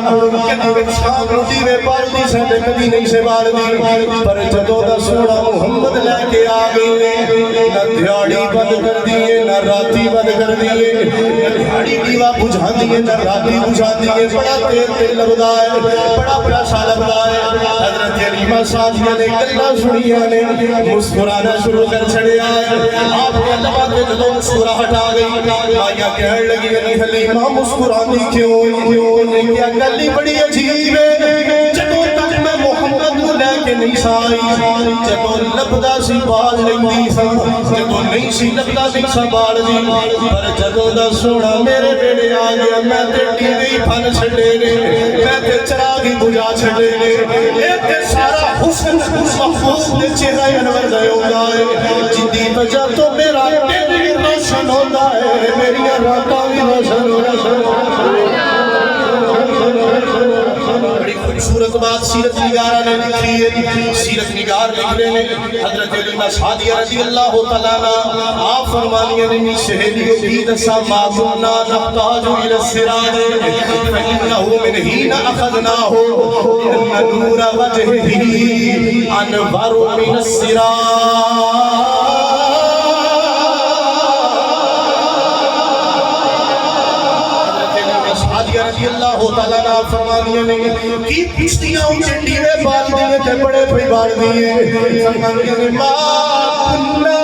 کدی شام روٹی میں پالتی سے تے کدی نہیں سے بالدی پر جدو دا سونا محمد لے کے آگئی نہ دھیاڑی بند کر دیئے نہ راتی بند کر دیئے نہ دھیاڑی دیوا بجھا دیئے نہ راتی بجھا دیئے بڑا تیر تیر لگدا ہے بڑا پیاسا لگدا ہے حضرت علیمہ سعدیہ نے گلہ سنیاں نے مسکرانا شروع کر چھڑے آئے آپ کے لبا کے جدو مسکراہٹ آ گئی آیا کہنے لگی نہیں حلیمہ مسکرانی کیوں نے کیا گلی بڑی عجیب ہے جدو تک میں محمد کو لے کے نہیں سائی جدو لبدا سی بال نہیں دی سا جدو نہیں سی لبدا نہیں سا بال دی پر جدو دا سونا میرے بیڑے آ گیا میں تے ٹیوی پھن چھڑے نے میں تے چراغی بجا چھڑے نے ایک سارا حسن محفوظ دے چہرہ انور دے ہوگا ہے جدی وجہ تو میرا دل روشن ہوتا ہے میری راتا بھی روشن ہوتا ہے بڑی خوبصورت بات سیرت نگارہ نے لکھی ہے سیرت نگار لکھنے میں حضرت علیمہ سعدیہ رضی اللہ تعالیٰ آپ فرمانیاں نے سہیلیوں کی دسا ما کننا نحتاج الى السراج فإنه من حين أخذناه إن نور وجهه أنور من السراج رضی اللہ تعالیٰ نے فرمانیاں نے کی پچھتیاں اونچے ڈیوے بال دیئے تے بڑے پھئی بال دیئے فرمانیاں نے ما کننا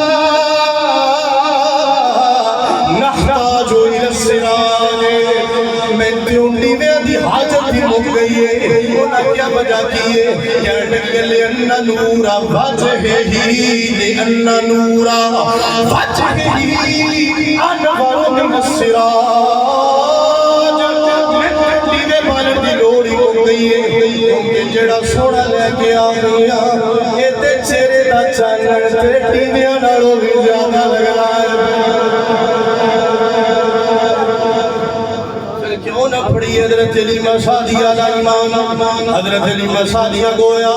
نحتاج الى السراج میں تیون ڈیوے دی حاجت ہی مک گئی ہے انہاں کیا وجہ کی ہے کہنے لگے لئن نور وجہہی لئن نور وجہہی انور من السراج کیونکہ جڑا سونا لے کے آ گیا یہ تے چہرے دا چانن تے ٹیویاں نالوں بھی زیادہ لگ رہا ہے پھر کیوں نہ پڑھی حضرت علیمہ سعدیہ دا ایمان حضرت علیمہ سعدیہ گویا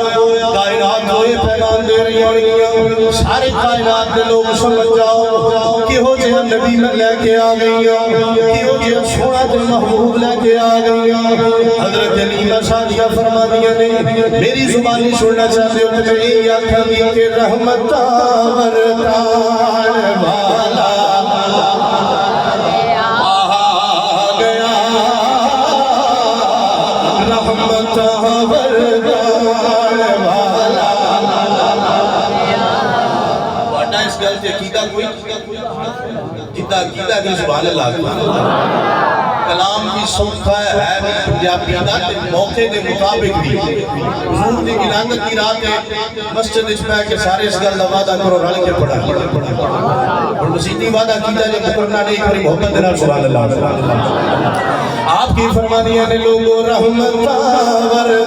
کائنات ہوئے پیغام دے رہی ہیں سارے کائنات دے لوگ سمجھ جاؤ کہ ہو جہاں نبی میں لے کے آ گئی کہ ہو جہاں سونا تے محبوب لے کے آ گئی حضرت علیمہ سعدیہ فرما دیا نے میری زبانی سننا چاہتے ہو کہ میں یہ آکھاں کہ رحمت ورکان والا عقیدہ کی زبان اللہ کلام کی بھی سوکھا ہے بھی پنجابی دا تے موقع دے مطابق بھی حضور دی ولادت کی رات ہے مسجد وچ بیٹھ کے سارے اس گل دا وعدہ کرو رل کے پڑھا اور مسیحی وعدہ کیتا جے کرنا نہیں کری محبت دے نال سبحان اللہ آپ کی فرمانیاں نے لوگوں رحمت ورکان والا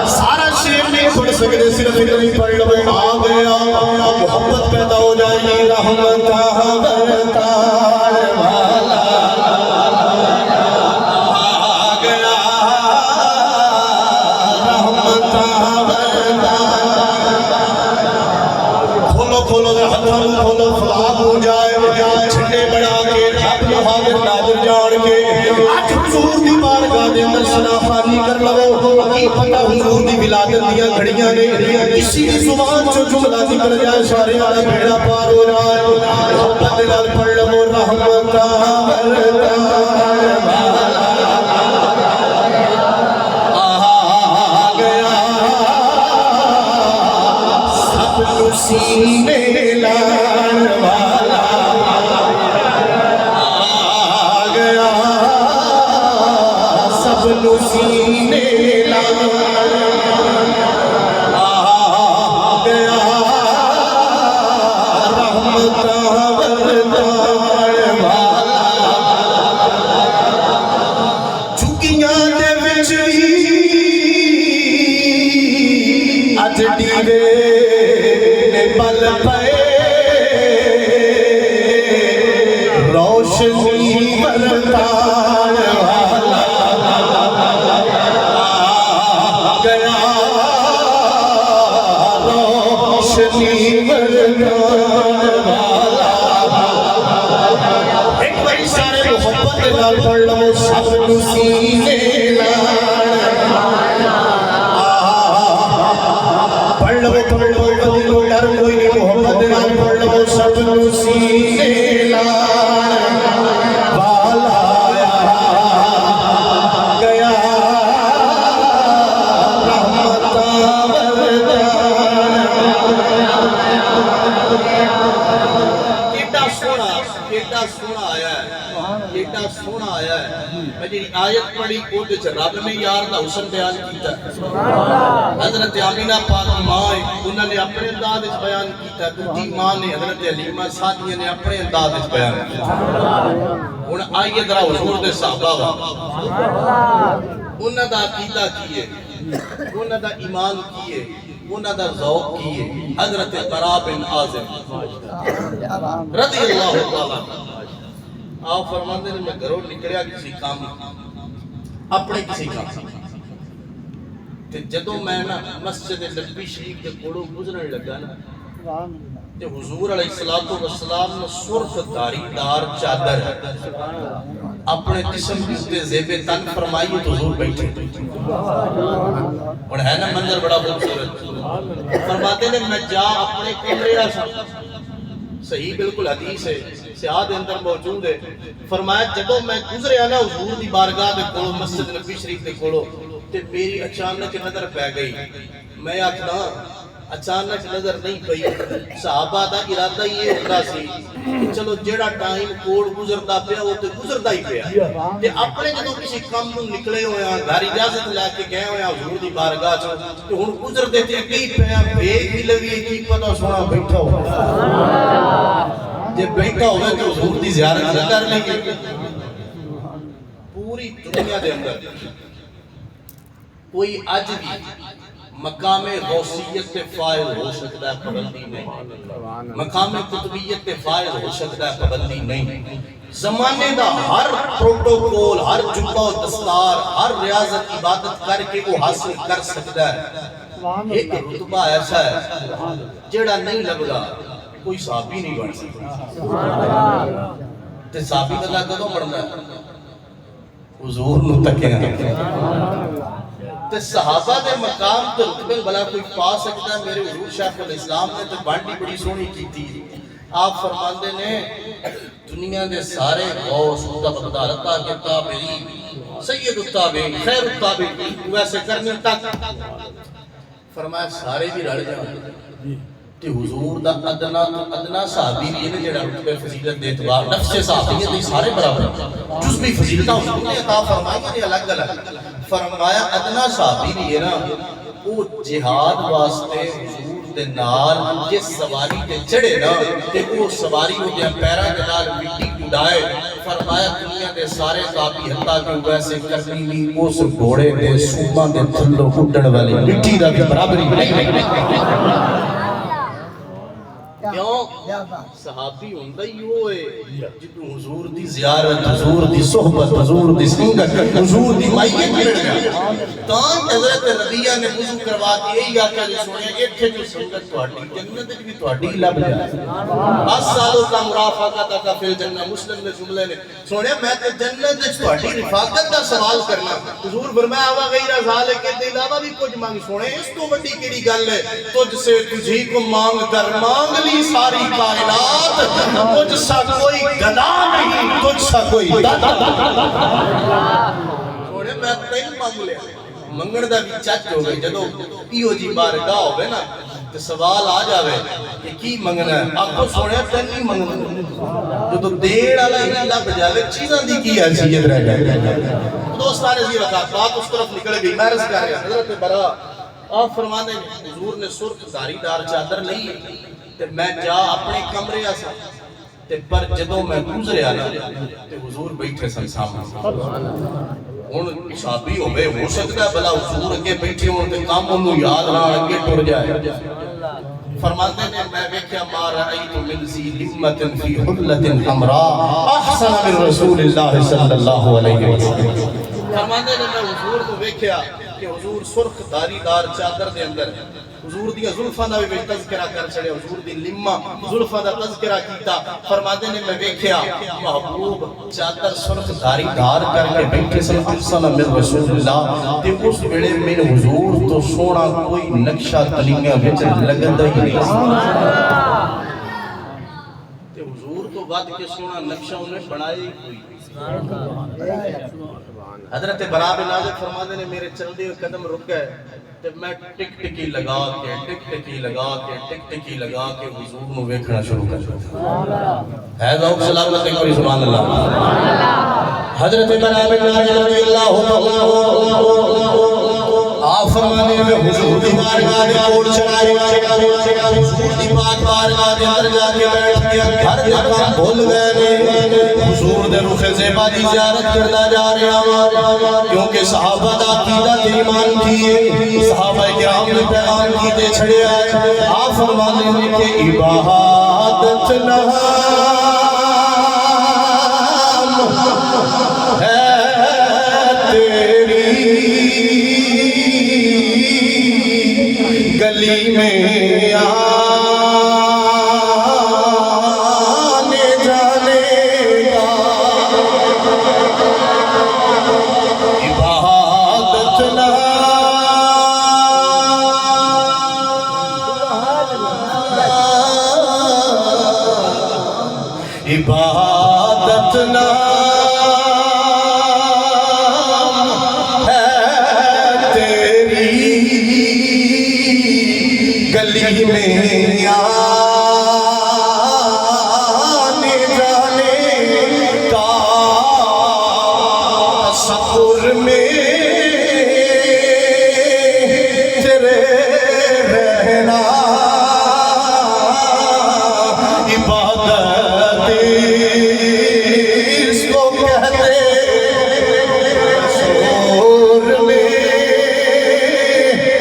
سارا شیر نہیں پڑھ سکتے صرف نہیں پڑھ لو آ گیا محبت پیدا ہو جائے گی رحمت ورکان والا آ گیا رحمت کھولو کھولو ہتھوں کھولو فلاح ہو جائے جھنڈے بڑھا کے اپنا حاضر ناظر جان کے اٹھ حضور دی بارگاہ دے اندر شناخانی کر لو کی پتہ حضور دی ولادت دیاں گھڑیاں نے کسی بھی زبان چو جملہ نکل جائے سارے والا بیڑا پار ہو جائے محبت دلال پڑھ لو رحمت سینے لان والا آ گیا سب نو سینے لان آ گیا رحمت ورکان والا چکیاں دے وچ اج دیوے پل پے روشنی ورکان والا آ گیا روشنی ورکان والا ایک بڑی سارے محبت نال پڑھ لو سب نو سینے پڑھ لو ڈر کوئی نہیں محمد نال پڑھ لو سب نو سینے لان والا گیا رحمت ورکان کیڈا سونا آیا ہے کیڈا سونا آیا ہے میں جی آیت پڑھی او وچ رب نے یار دا حسن بیان کیتا ہے حضرت آمینہ پاک ماں انہوں نے اپنے انداز اس بیان کیتا ہے دوسری ماں نے حضرت علیمہ ساتھیہ نے اپنے انداز اس بیان کیتا ہے انہوں آئیے ذرا حضور دے صحابہ انہوں دا عقیدہ کیے انہوں دا ایمان کیے انہوں دا ذوق کیے حضرت برا بن عازب رضی اللہ تعالیٰ آپ فرماندے نے میں گھروں نکلیا کسی کام اپنے کسی کام تے جدوں میں نا مسجد نبوی شریف کے کولوں گزرن لگا نا تے حضور علیہ السلام نے سرخ داری دار چادر اپنے جسم کے زیب تن فرمائی تو حضور بیٹھے اور ہے نا منظر بڑا خوبصورت فرماتے نے میں جا اپنے کمرے صحیح بالکل حدیث ہے سیاہ اندر موجود ہے فرمایا جدوں میں گزریا نا حضور دی بارگاہ دے کولوں مسجد نبوی شریف دے کولوں تے میری اچانک نظر پہ گئی میں آکھنا اچانک نظر نہیں پئی صحابہ دا ارادہ یہ ہوتا سی چلو جیڑا ٹائم کوڑ گزردا پیا وہ تے گزردا ہی پیا تے اپنے جدوں کسی کام نوں نکلے ہویا گھر اجازت لے کے گئے ہویا حضور دی بارگاہ چ تے ہن گزردے تے کی پیا ویکھ ہی لوی کی پتہ سونا بیٹھا ہو جے بیٹھا ہوے تے حضور دی زیارت نہ کر لیں گے پوری دنیا دے اندر کوئی اج بھی مقام غوثیت پہ فائل ہو سکتا ہے پابندی نہیں مقام قطبیت پہ فائل ہو سکتا ہے پابندی نہیں زمانے دا ہر پروٹوکول ہر جبہ و دستار ہر ریاضت عبادت کر کے وہ حاصل کر سکتا ہے ایک رتبہ ایسا ہے جڑا نہیں لگا کوئی صحابی نہیں بن سکتا تے صحابی اللہ کدوں بڑھنا ہے حضور نو تکیا تے صحابہ دے مقام تے رتبے بلا کوئی پا سکتا ہے میرے حضور شیخ الاسلام نے تے بانڈی بڑی سونی کی تھی آپ فرماندے نے دنیا دے سارے غوث بغدادتا کے تابعین سید التابعین خیر التابعین ویسے کرنی تک فرمایا سارے بھی رڑ جائیں کہ حضور دا ادنا صحابی بھی ہے جڑا رتبے فضیلت دے اعتبار نفس صحابی ہے سارے برابر جس بھی فضیلتاں حضور نے عطا فرمائی ہیں الگ الگ فرمایا ادنا صحابی بھی ہے نا وہ جہاد واسطے حضور دے نال جس سواری تے چڑھے نا تے وہ سواری ہو دیا پیرا دے نال مٹی اڑائے فرمایا دنیا دے سارے صحابی حتیٰ کہ ویسے کرنی نہیں اس گھوڑے دے سوما دے تھلو اڑن والی مٹی دا بھی برابری نہیں کیوں صحابی ہوندہ ہی ہوئے جدو حضور دی زیارت حضور دی صحبت حضور دی سنگت حضور دی مائیت مل گیا تاں حضرت رضیہ نے وضو کروا کے یہی آقا جی سونے ایتھے جو سنگت تواڈی جنت بھی تواڈی لب جائے 10 سالوں کا مرافقت کا فی الجنہ مسلم نے جملے نے سونے میں تے جنت وچ تواڈی رفاقت دا سوال کرنا حضور فرمایا وا غیر ذالک کے علاوہ بھی کچھ مانگ سونے اس تو بڑی کیڑی گل ہے تجھ سے تجھی کو مانگ کر مانگ لی ساری کائنات تجھ سا کوئی گدا نہیں تجھ سا کوئی دادا سونے میں تین مانگ لیا منگن دا بھی چچ ہو گئی جدو پیو جی بارگاہ ہو گئے نا تو سوال آ جاوے کہ کی منگنا ہے آپ کو سونے تین نہیں منگنا جو تو دیر آلہ ہی لب جاوے چیزاں دی کی حیثیت رہ جائے دوستانے سی وقت بات اس طرف نکل گئی میں رس کر رہا حضرت برا آپ فرمانے حضور نے سرخ داری دار چادر نہیں تے میں جا اپنے کمرے آسا تے پر جدوں میں گزریا نا تے حضور بیٹھے سن سامنے ان صحابی ہوئے ہو سکتا ہے بلا حضور اگے بیٹھے ہوں تے کام انہوں یاد نہ اگے ٹر جائے فرماتے ہیں میں ویکھیا ما رأیت من ذی ہمت فی حلت حمراء احسن من رسول اللہ صلی اللہ علیہ وسلم فرماتے ہیں میں حضور کو ویکھیا کہ حضور سرخ داری دار چادر دے اندر حضور دی زلفاں دا بھی تذکرہ کر چھڑے حضور دی لمہ زلفاں دا تذکرہ کیتا فرماتے نے میں دیکھیا محبوب چادر سرخ داری دار کر کے بیٹھے سن احسن من رسول اللہ تے اس ویلے میرے حضور تو سونا کوئی نقشہ تلیاں وچ لگدا ہی نہیں تے حضور تو بعد کے سونا نقشہ انہیں بنایا ہی کوئی حضرت برا بن عازب فرماتے نے میرے چلتے ہوئے قدم رک گئے جب میں ٹک ٹکی لگا کے ٹک ٹکی لگا کے حضور نو ویکھنا شروع کر دیا ہے ذوق سلامت کوئی سبحان اللہ حضرت برا بن عازب رضی اللہ آپ فرمانے میں حضور دی بارگاہ دے کول چڑھائے حضور دی پاک بارگاہ دے اندر جا کے بیٹھ گیا ہر جگہ بھول گئے حضور دے رخ زیبا دی زیارت کرنا جا رہا کیونکہ صحابہ دا عقیدہ تے ایمان کیے صحابہ کرام نے پیغام کیتے چھڑے آئے آپ فرمانے میں کہ عبادت نام ہے تیری گلی میں آنے جانے کا عبادت عبادت گلی میں آنے جانے کا تصور میں تیرے رہنا عبادت اس کو کہتے تصور میں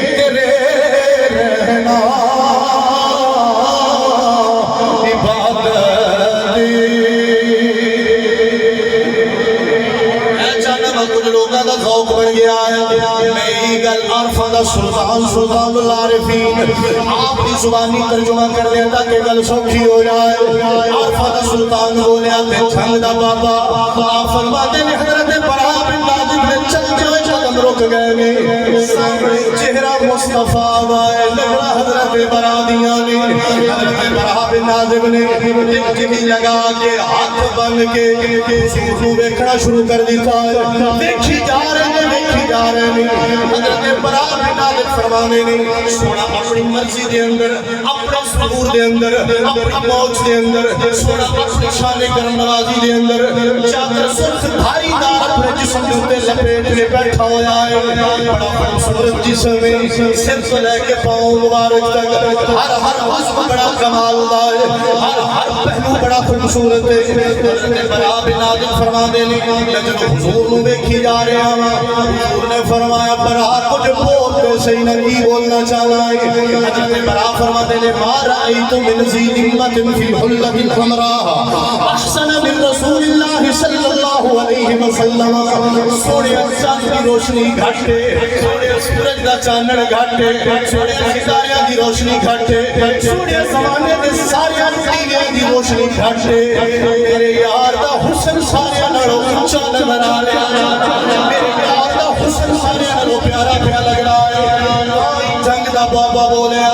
تیرے رہنا سلطان العارفین آپ کی زبانی ترجمہ کر دیں تاکہ گل سوکھی ہو جائے عارفہ سلطان بولے آتے چھنگ دا بابا آپ فرماتے ہیں حضرت برا بن عازب نے چلتے ہوئے قدم رک گئے چہرہ مصطفیٰ آئے لگا حضرت برادیاں نے حضرت برا بن عازب نے ٹکی لگا کے ہاتھ بن کے سوزو بیکھنا شروع کر دیتا ہے دیکھی جا رہے ہیں حضرت برا بن عازب فرمانے نے سونا اپنی مرضی دے اندر اپنا سرور دے اندر اپنا موج دے اندر سونا اپنی شان کرم نوازی دے اندر چادر سرخ بھاری دار اپنے جسم جوتے لپیٹ میں بیٹھا ہویا ہے بڑا خوبصورت جسم ہے سر سے لے کے پاؤں مبارک تک ہر عضو بڑا کمال ہے ہر پہلو بڑا خوبصورت ہے حضرت برا بن عازب فرما دینے لیکن حضور نو دیکھی جا رہے ہیں حضور نے فرمایا برا کچھ بولتے صحیح نہیں بولنا چاہنا ہے حضرت برا فرما دینے ما رأیت من ذی نعمت فی حلت الحمراء احسن من رسول اللہ صلی اللہ علیہ وسلم سونے چاند کی روشنی گھٹے سونے سورج دا چانن گھٹے سونے ستاریاں دی روشنی گھٹے سونے زمانے دے ساریاں ٹیویاں دی روشنی گھٹے میرے یار دا حسن ساریاں نالوں اونچا نظر آ رہا ہے میرے یار دا حسن ساریاں نالوں پیارا پیا لگ رہا ہے جنگ دا بابا بولیا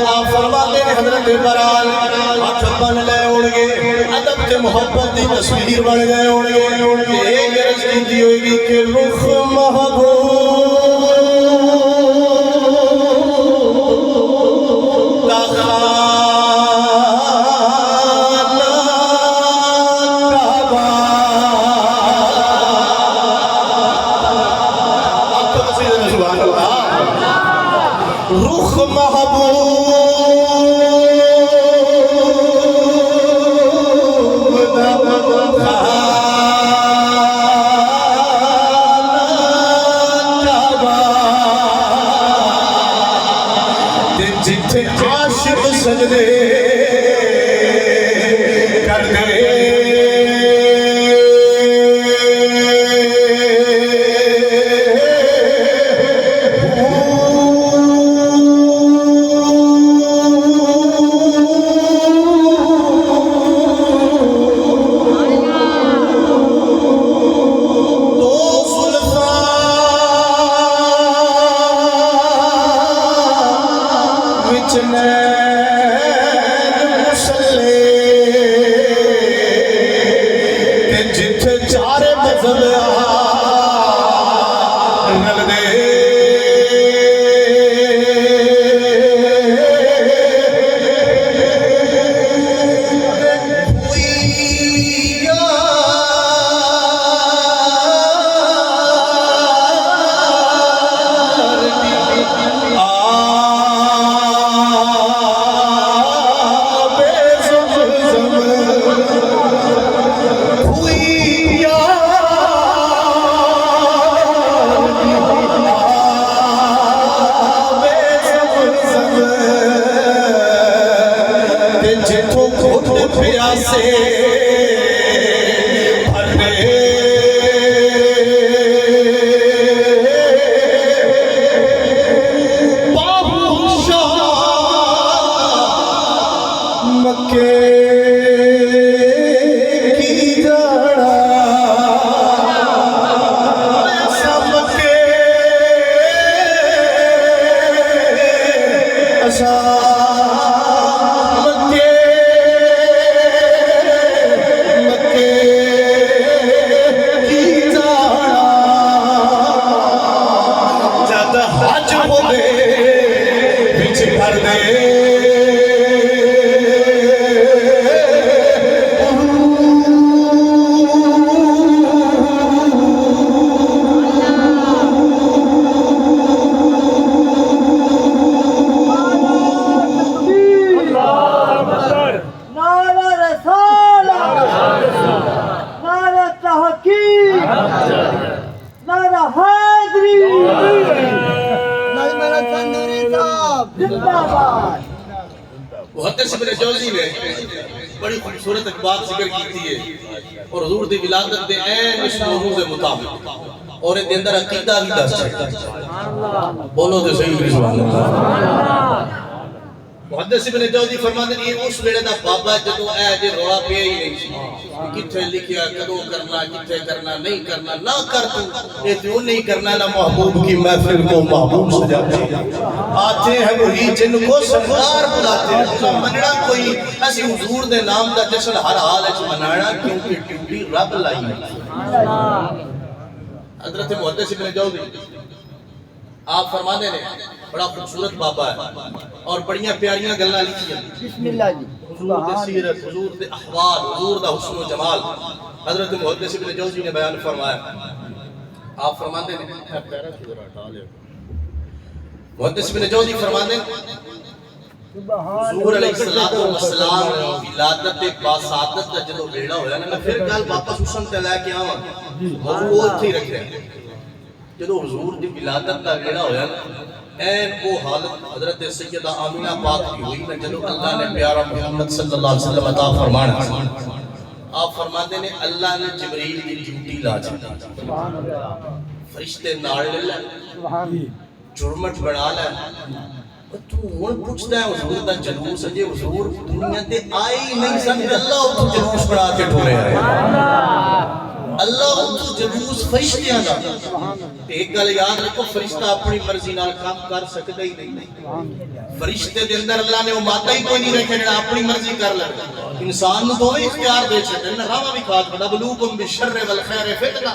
آپ فرماتے ہیں حضرت برال ہاتھ بن لے اڑ گے ادب تے محبت دی تصویر بن گئے اڑ گے ایک عرض کی ہوئے گی کہ رخ محبوب دا خانہ کعبہ آپ کو تصویر میں سبحان اللہ رخ محبوب جتھے عاشق سجدے کر گئے محدث ابن جوزی نے بڑی خوبصورت ایک بات ذکر کی تھی اور حضور دی ولادت دے عین اس موضوع سے مطابق اور دے اندر عقیدہ بھی دس ہے بولو تو صحیح سبحان اللہ محدث ابن جوزی فرماتے ہیں یہ اس ویلے دا بابا جدو اے جے رولا پیا ہی نہیں سی کتھے لکھیا کدو کرنا کتھے کرنا نہیں کرنا نہ کر تو یہ تو نہیں کرنا نہ محبوب کی محفل کو محبوب سجاتے آتے ہیں وہی جن کو سرکار بلاتے ہیں تو مننا کوئی ایسی حضور دے نام دا جشن ہر حال ہے منانا کیونکہ ڈیوٹی رب لائی حضرت محدث ابن جوزی آپ فرمانے نے بڑا خوبصورت بابا ہے اور بڑیاں پیاریاں گلاں لکھی ہیں بسم اللہ جی حضور دے سیرت حضور دے احوال حضور دا حسن و جمال حضرت محدث ابن جوزی نے بیان فرمایا آپ فرماتے ہیں محدث ابن جوزی فرماتے ہیں حضور علیہ السلام کی ولادت باسعادت دا جدو بیڑا ہویا نا میں پھر گل واپس حسن تے لے کے آواں موضوع اتھے ہی رکھ رہے ہیں جدو حضور دی ولادت دا بیڑا ہویا نا این وہ حالت حضرت سیدہ آمینہ پاک کی ہوئی نا جدو اللہ نے پیارا محمد صلی اللہ علیہ وسلم عطا فرمانا آپ فرماتے ہیں اللہ نے جبریل کی ڈیوٹی لا چاہتا فرشتے ناڑ لے لے جرمٹ بنا لے تو ہون پوچھتا ہے حضور دا جلوس ہے حضور دنیا تے آئے ہی نہیں سن اللہ تو جلوس بنا کے ٹھولے آئے اللہ تو جلوس فرشتیاں دا ایک گل یاد رکھو فرشتہ اپنی مرضی نال کام کر سکتا ہی نہیں فرشتے دے اندر اللہ نے وہ مادہ ہی کوئی نہیں رکھے جڑا اپنی مرضی کر لے انسان نو دوویں اختیار دے چھڈے نا راواں بھی کھا چھڈا بلوکم بالشر والخیر فتنہ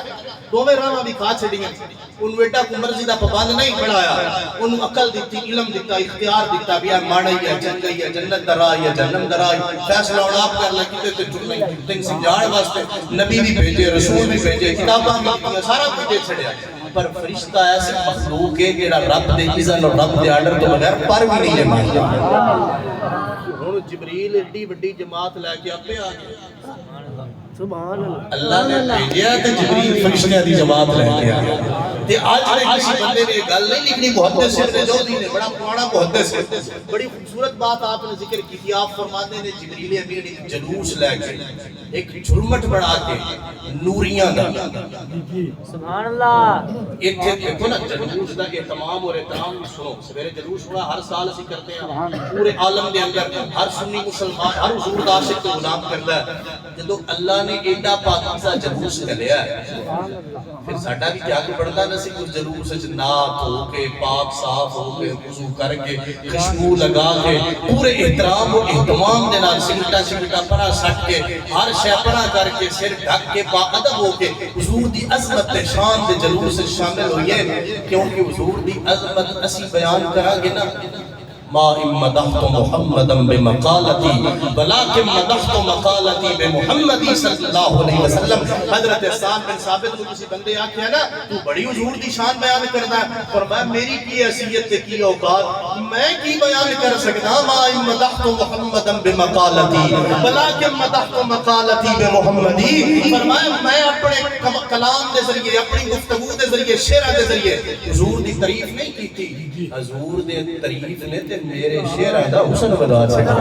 دوویں راواں بھی کھا چھڈیاں ان بیٹا کو مرضی دا پابند نہیں بنایا ان عقل دیتی علم دیتا اختیار دیتا بھی ماڑی ہے جنگئی ہے جنت درائی ہے جہنم درائی فیصلہ اور آپ کر لے کتے تے جرم نہیں تین سمجھاڑ واسطے نبی بھی بھیجے رسول بھی بھیجے کتاباں بھی سارا کچھ دے چھڑیا پر فرشتہ ایسے مخلوق ہے کہ رب دے اذن اور رب دے آرڈر تو بغیر پر بھی نہیں جماتا ہن جبریل ایڈی بڑی جماعت لے کے اپے آ گیا سبحان اللہ نے بھیجیا تے جبریل فرشتیاں دی جماعت لے کے آ گیا تے آج کسی بندے نے گل نہیں لکھنی محدث ابن جوزی نے بڑا پرانا محدث ہے بڑی خوبصورت بات آپ نے ذکر کی تھی آپ فرماتے ہیں جبریل امین ایک جلوس لے کے ایک جھرمٹ بنا کے نوریاں دا سبحان اللہ ایتھے دیکھو نا جلوس دا اہتمام اور احترام بھی سنو سویرے جلوس ہونا ہر سال اسی کرتے ہیں پورے عالم دے اندر ہر سنی مسلمان ہر حضور دا عاشق تو غلام کردا ہے جدوں اللہ نے ایڈا پاکیزہ جلوس کھلیا ہے پھر ساڈا بھی کیا کہ بڑھدا نہ سی کچھ جلوس وچ نعت ہو کے پاک صاف ہو کے وضو کر کے خوشبو لگا کے پورے احترام اور اہتمام دے نال سگرٹا پرا سٹ کے ہر شے پرا کر کے سر ڈھک کے با ادب ہو کے حضور دی عظمت تے شان دے جلوس وچ شامل ہوئیے کیونکہ حضور دی عظمت اسی بیان کرا گے نا ما مدحت محمدا بمقالتی بلکہ مدحت مقالتی بمحمد صلی اللہ علیہ وسلم حضرت حسان بن ثابت کو کسی بندے آکھیا نا تو بڑی حضور دی شان بیان کردا ہے فرمایا میری کی حیثیت تے کی اوقات میں کی بیان کر سکدا ما مدحت محمدا بمقالتی بلکہ مدحت مقالتی بمحمد فرمایا میں اپنے کلام دے ذریعے اپنی گفتگو دے ذریعے شعر دے ذریعے حضور دی تعریف نہیں کیتی حضور دے تعریف نے تے میرے شعر دا حسن بدا سکتا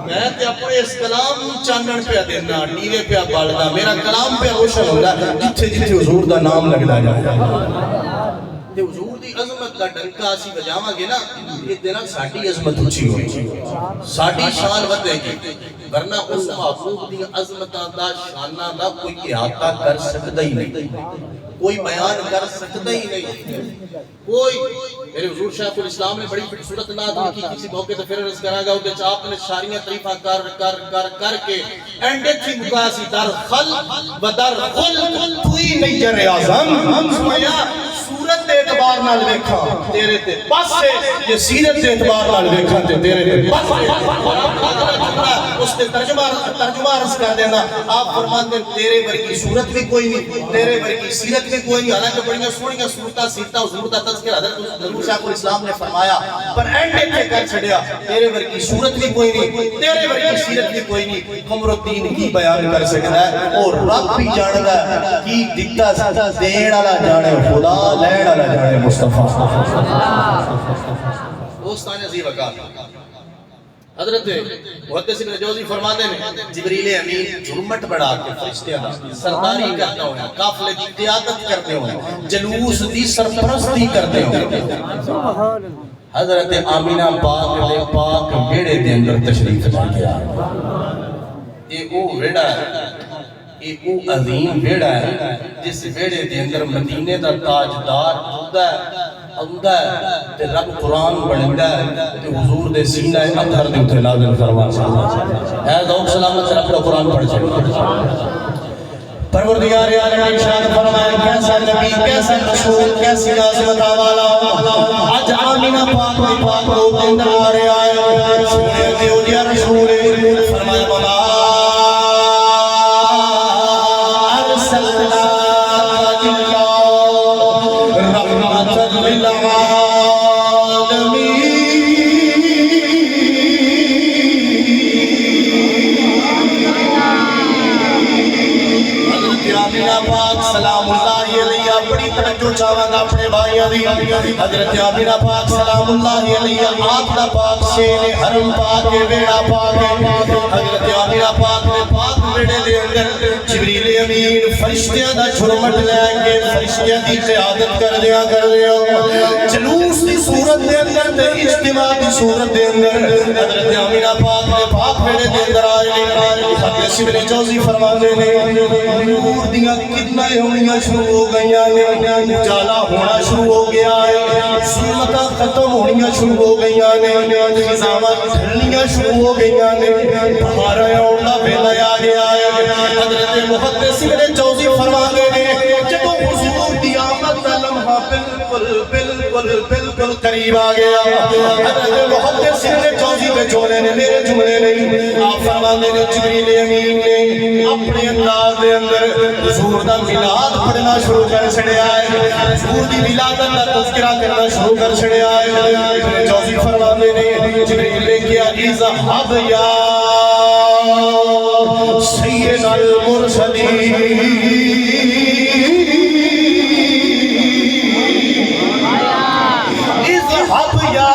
میں تے اپنے اس کلام چانن پہ دینا نیوے پہ بالدا میرا کلام پہ روشن ہوتا جتھے جتھے حضور دا نام لگدا جائے تے حضور دی عظمت دا ڈنکا اسی بجاواں گے نا یہ دینا ساڈی عظمت اونچی ہوئی ساڈی شان ودے گی ورنہ اس محبوب دی عظمتاں دا شاناں دا کوئی احاطہ کر سکدا ہی نہیں کوئی بیان کر سکتا ہی نہیں کوئی میرے حضور شیخ الاسلام نے بڑی صورت نات لکھی کسی موقع تے پھر عرض کرا گا اودے چ آپ نے ساریاں تعریفاں کر کے اینڈ تھی مقاسی در خلق و در خلق توئی میجر اعظم سمایا صورت دے اعتبار نال ویکھاں تیرے تے بس ہے یہ سیرت دے اعتبار نال ویکھاں تے تیرے تے بس ہے اس نے ترجمہ عرض کر دینا آپ فرماتے ہیں تیرے ورگی صورت بھی کوئی نہیں تیرے ورگی سیرت بھی کوئی نہیں حالانکہ بڑیاں سونیاں صورتاں سیرتاں حضور دا تذکرہ حضرت حضور شیخ الاسلام نے فرمایا پر اینڈ تے کر چھڑیا تیرے ورگی صورت بھی کوئی نہیں تیرے ورگی سیرت بھی کوئی نہیں قمر الدین کی بیان کر سکتا ہے اور رب بھی جاندا ہے کی دتا دین والا جانے خدا لین والا جانے مصطفی دوستان عزیز وقار حضرت محدث ابن جوزی فرماتے ہیں جبریل امین جرمٹ بڑھا کے فرشتیاں دا سرداری کرتا ہویا قافلے کی قیادت کرتے ہوئے جلوس دی سرپرستی کرتے ہوئے حضرت آمینہ پاک دے پاک ویڑے دے اندر تشریف لے گیا یہ او ویڑا ہے یہ او عظیم ویڑا ہے جس ویڑے دے اندر مدینے دا تاجدار ہوتا ہے تے رب قرآن پڑھندا ہے تے حضور دے سینہ اطہر دے اوتے نازل فرما ہے ذوق سلامت رب دا قرآن پڑھ چھڑ پروردگار عالم ارشاد فرمائے کیسا نبی کیسا رسول کیسی عظمت والا آج آمینہ پاک دے پاک رو دے اندر آ رہے آئے سنے دیو یا رسول فرمائے مولا ارسلنا رحمت للعالمین سلام اللہ علیہ بڑی توجہ چاہاں اپنے بھائیاں دی حضرت آمینہ پاک سلام اللہ علیہ آپ دا پاک شین حرم پاک ویڑا پاک حضرت آمینہ پاک نے پاک ویڑے دے اندر جبریل امین فرشتیاں دا جھرمٹ لے کے فرشتیاں دی قیادت کر دیا جلوس دی صورت دے اندر تے اجتماع دی صورت دے اندر حضرت آمینہ پاک نے پاک ویڑے دے اندر آئے حضرت شبر جوزی فرمانے نے نور دیاں کتنا ہوئیاں شروع ہو گئیاں نے جالا ہونا شروع ہو گیا ہے ظلمتاں ختم ہونیاں شروع ہو گئیاں نے خزامات ڈھلنیاں شروع ہو گئیاں نے بہارا اوڑا بیلا آ گیا ہے حضرت محدث ابن جوزی فرماتے ہیں جب حضور دی آمد کا لمحہ بالکل قریب آ گیا حضرت محدث ابن جوزی کے جوڑے نے میرے جملے نہیں آپ فرماتے ہیں جبریل امین نے اپنے انداز دے اندر حضور دا میلاد پڑھنا شروع کر چھڑیا ہے حضور دی ولادت دا تذکرہ کرنا شروع کر چھڑیا ہے جوزی فرماتے نے جبریل نے کیا اذهب یا سید المرسلین اذهب یا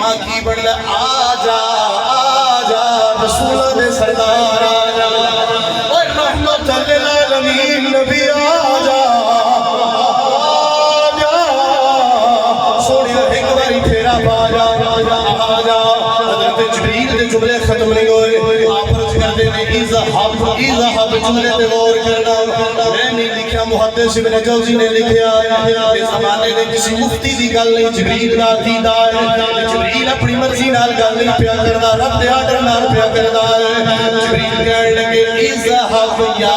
رحمت کی بڑھ آجا رسول دے سردار آجا اور رحمت للعالمین نبی آجا سوڑیا ایک باری پھیرا باجا آجا حضرت جبریل دے جملے ختم نہیں ہوئے آپ رج کرتے ہیں اذهب جملے تے غور کرنا میں نہیں لکھا محدث ابن جوزی نے لکھیا اس زمانے نے کسی مفتی دی گل نہیں جبریل دا عقیدہ ہے جبریل اپنی مرضی نال گل نہیں پیا کردا رب دے آرڈر نال پیا کردا ہے جبریل کہنے لگے اذهب یا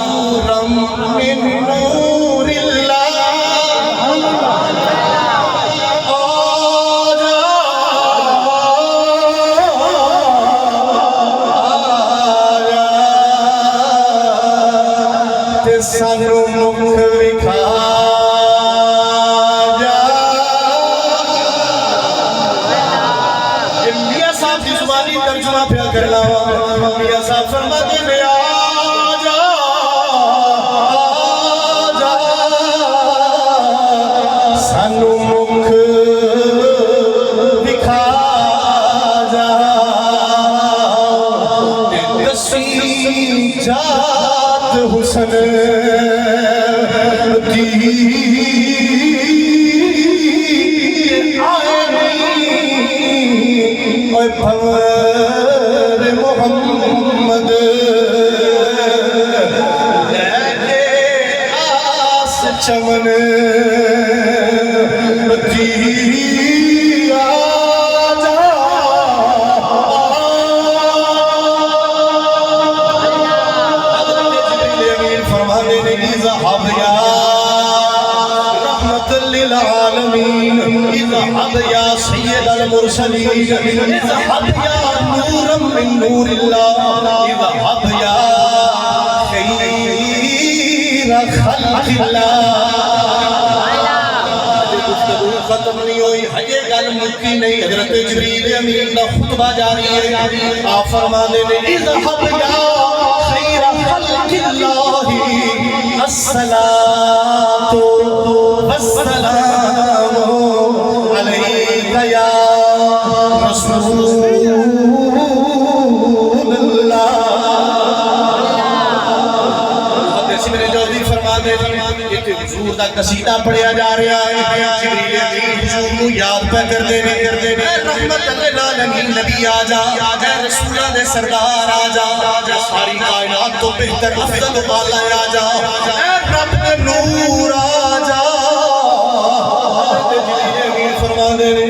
نورم من نور اللہ سانو مکھ وکھا جا میاں صاحب کی زبانی ترجمہ پیا کرنا میاں صاحب فرماتے ہیں آجا سانو مکھ وکھا جا دسی جات حسن محمد لے آس چمن اذهب یا سید المرسلین اذهب یا نورا من نور اللہ اذهب یا خیر خلق اللہ ختم نہیں ہوئی ہے گل مکی نہیں حضرت جبریل امین کا خطبہ جاری ہے آپ فرمانے نے اذهب یا خیر خلق اللہ الصلاۃ والسلام قصیدہ پڑھیا جا رہا ہے جبریل امین حضور کو یاد پہ کر دینے اے رحمت للعالمین نبی آجا اے رسولہ دے سردار آجا ساری کائنات تو بہتر افضل والا آجا اے رب دے نور آجا جبریل امین فرما دینے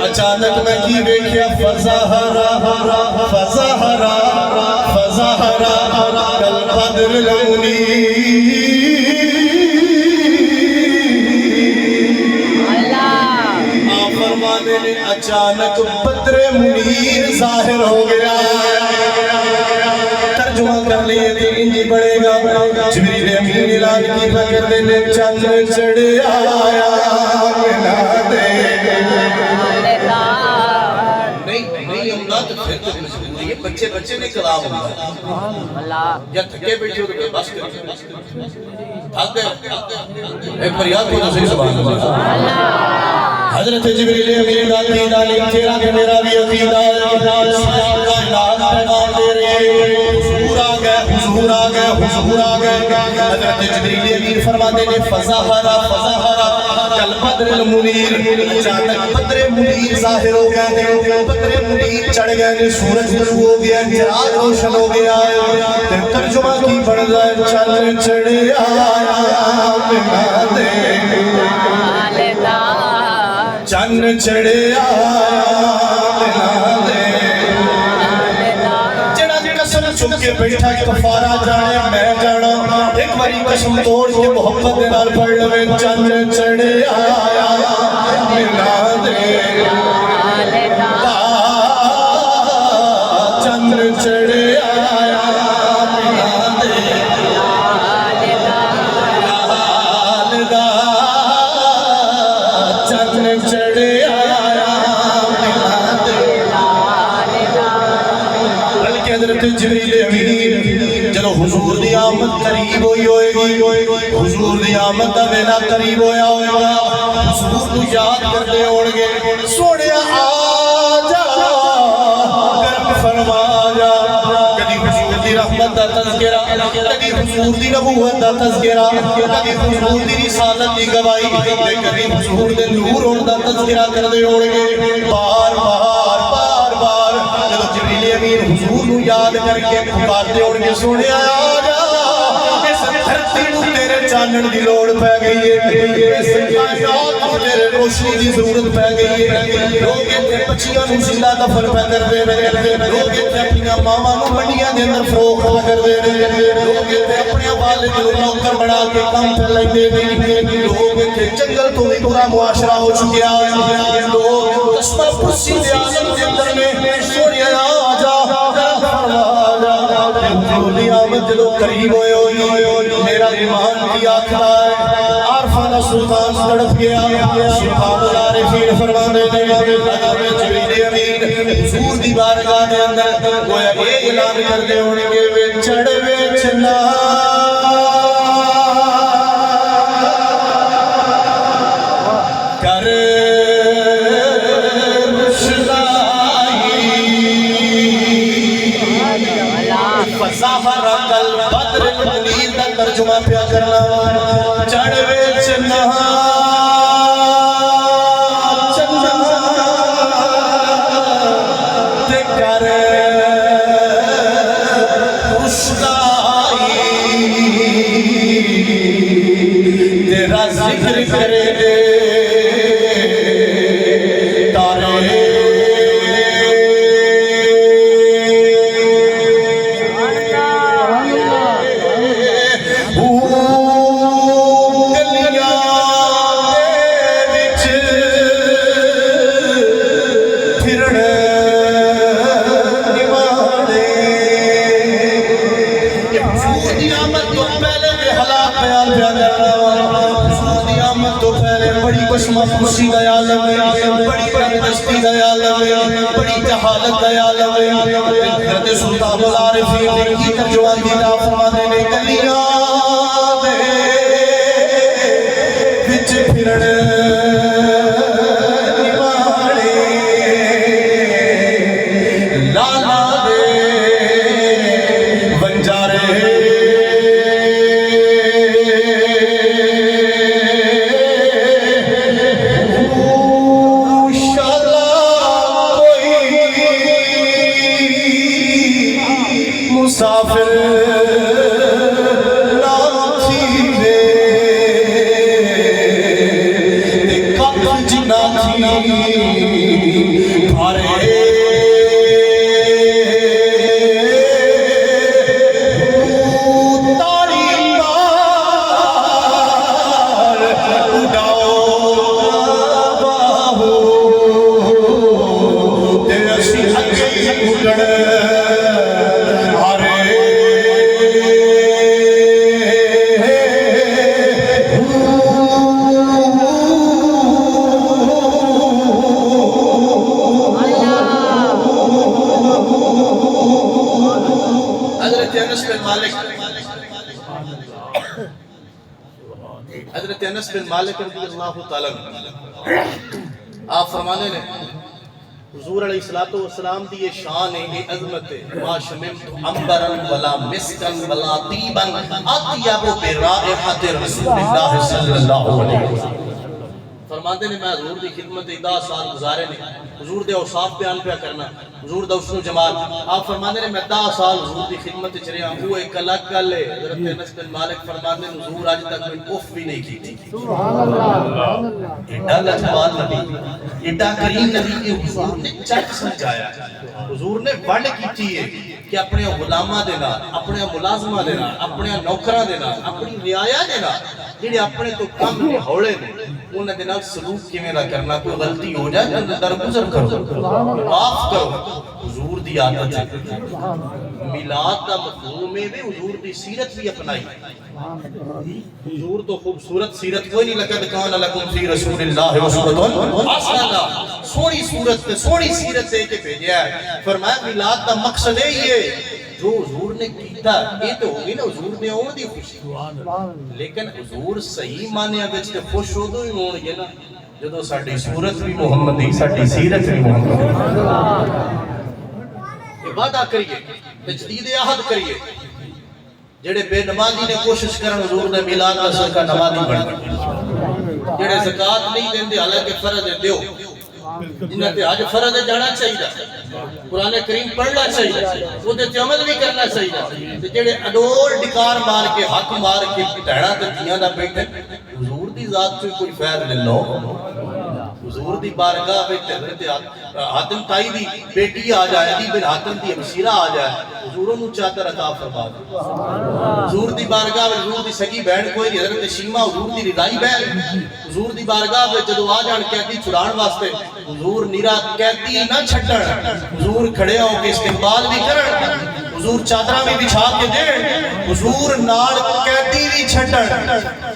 اچانک میں کی بیکھیا فظہرا کل بدر المنیر فرمانے نے اچانک بدر منیر ظاہر ہو گیا ترجمہ کر لیے تھے انجی پڑے گا جبریل امین اعلان کی فکر دینے چند چڑے آیا ملا دے نہیں ہوگا تو پھر تو مجبوری ہے بچے نے کلام ہوگا یا تھکے بیٹھے ہوگے بس کریں تھک گئے ایک پر یاد ہونا صحیح سبحان اللہ حضرت جبریل امین عقیدہ تیرا کہ میرا بھی عقیدہ کائنات پیغام دے رہے حضور آ گئے حضرت جبریل امین فرماتے نے فظہرا کل بدر المنیر اچانک بدر منیر ظاہر ہو گیا بدر منیر چڑھ گئے سورج طلوع ہو گیا چراغ روشن ہو گیا ترجمہ کی بڑھ جائے چل چڑھے آیا ملا دے چن چڑھے آیا دے جڑا قسم چک کے بیٹھا کفارہ جانے میں جانا ایک باری قسم توڑ کے محبت دے نال پڑھ لوے چن چڑھے آیا ملا دے چن چڑھے آیا ملا دے چن چڑھے آیا ملا دے بلکہ حضرت جبریل امین جلو حضور دی آمد قریب ہوئی ہوئے گی حضور دی آمد دا ویلا قریب ہویا ہویا حضور کو یاد کر دے ہوڑ گے سوڑے آجا کرم فرما جا کدی حضور دی رحمت دا تذکرہ کدی حضور دی نبوت دا تذکرہ کدی حضور دی رسالت دی گواہی کدی حضور دے نور ہون دا تذکرہ کر دے ہوڑ گے بار بار جب جبریل امین حضور کو یاد کر کے پکارتے ہوڑ گے سوڑے آجا اس دھرتی کو تیرے چانن دی لوڑ پہ گئی ہے اس کائنات کو تیرے روشنی دی ضرورت پہ گئی ہے لوگ اتنے بچیاں نو زندہ دفن پہ کر دے رہے لوگ اتنے اپنی ماما نو منڈیاں دے اندر فروغ پہ کر دے رہے لوگ اتنے اپنے والد کو نوکر بنا کے کام پہ لگ دے رہے لوگ اتنے جنگل تو بھی برا معاشرہ ہو چکیا ہے لوگ قسمہ پرسی دے عالم دے اندر میں سوڑی آجا حضور دی آمد جدو قریب ہوئے ہوئی میرا ایمان کی آکھا ہے عارفانہ سلطان تڑپ گیا سبحان العارفین فرمانے دے حضرت جبریل امین حضور دی بارگاہ دے اندر گویا اے اعلان کر دے ہونے کے وے چڑھوے چنا کر فظہرا کل بدر المنیر دا ترجمہ پیا کرنا چڑھوے چنا تے کر رسدائی تیرا ذکر کرے دے تارے خوشی دا عالم ہے بڑی پرستی دا عالم ہے بڑی جہالت دا عالم ہے حضرت سلطان العارفین کی ترجمہ دی دا فرمانے نے گلیاں دے وچ پھرن نیواڑے لالا دے بنجارے مسافر ناچی وے کپ جنا تھی بھارے حضرت انس بن مالک رضی اللہ تعالیٰ آپ فرمانے نے حضور علیہ السلام دی یہ شان ہے، یہ عظمت ہے، ما شممت عنبرا ولا مسکا ولا طیبا اطیب برائحۃ رسول اللہ صلی اللہ علیہ وسلم۔ فرماتے نے میں حضور دی خدمت 10 سال گزارے نے، حضور دے اوصاف بیان پہ کرنا، حضور دا حسن و جمال۔ آپ فرماتے نے میں 10 سال حضور دی خدمت چ رہا ہوں، وہ ایک الگ گل ہے۔ حضرت انس بن مالک فرماتے ہیں حضور آج تک میں اف بھی نہیں کی تھی۔ سبحان اللہ، ایڈا لجپال نبی، ایڈا کریم نبی کہ حضور نے چٹ سمجھایا، حضور نے ونڈ کیتی ہے کہ اپنے غلاماں دے نال، اپنے ملازماں دے نال، اپنے نوکراں دے نال، اپنی رعایا دے نال جڑے اپنے تو کم نے ہولے نے انہاں دے نال سلوک کیویں دا کرنا، کوئی غلطی ہو جائے تو درگزر کرو، معاف کرو۔ حضور دی عادت ہے، میلاد دا مفہوم ہے، حضور دی سیرت بھی اپنائی۔ حضور تو خوبصورت سیرت کوئی نہیں، لقد کان لکم فی رسول اللہ اسوۃ حسنہ، سونی صورت تے سونی سیرت دے کے بھیجا ہے۔ فرمایا میلاد دا مقصد ہے یہ جو حضور نے کیتا، یہ تو ہوگی نا حضور نے اون دی خوشی، لیکن حضور صحیح معنی وچ تے خوش ادوں ہی ہون گے نا جدوں ساڈی صورت بھی محمدی، ساڈی سیرت بھی محمدی۔ وعدہ کریے، تجدید عہد کریے، جڑے بے نمازی نے کوشش کرن حضور دے میلاد دا صدقہ نمازی بن جائے، جڑے زکات نہیں دیندے حالانکہ فرض ہے دیو، جنہاں تے حج فرض ہے جانا چاہیے، قرآن کریم پڑھنا چاہیے، وہ تے عمل بھی کرنا چاہیے، تے جڑے اڈول ڈکار مار کے حق مار کے ٹہنا تے دیاں دا بیٹھے حضور دی ذات سے کوئی فیض لے لو۔ حضور دی بارگاہ وچ حضرت حاتم تائی دی بیٹی آ جائے، علی بن حاتم دی ہمشیرہ آ جائے، حضور نوں چادر عطا فرما دے۔ حضور دی بارگاہ وچ حضور دی سگی بہن کوئی نہیں، حضرت شیمہ حضور دی رضائی بہن، حضور دی بارگاہ وچ جدوں آ جان قیدی چھڑان واسطے حضور نیرا قیدی نہ چھڈن، حضور کھڑے ہو کے استقبال بھی کرن، حضور چادراں بھی بچھا کے دین، حضور نال قیدی بھی چھڈن،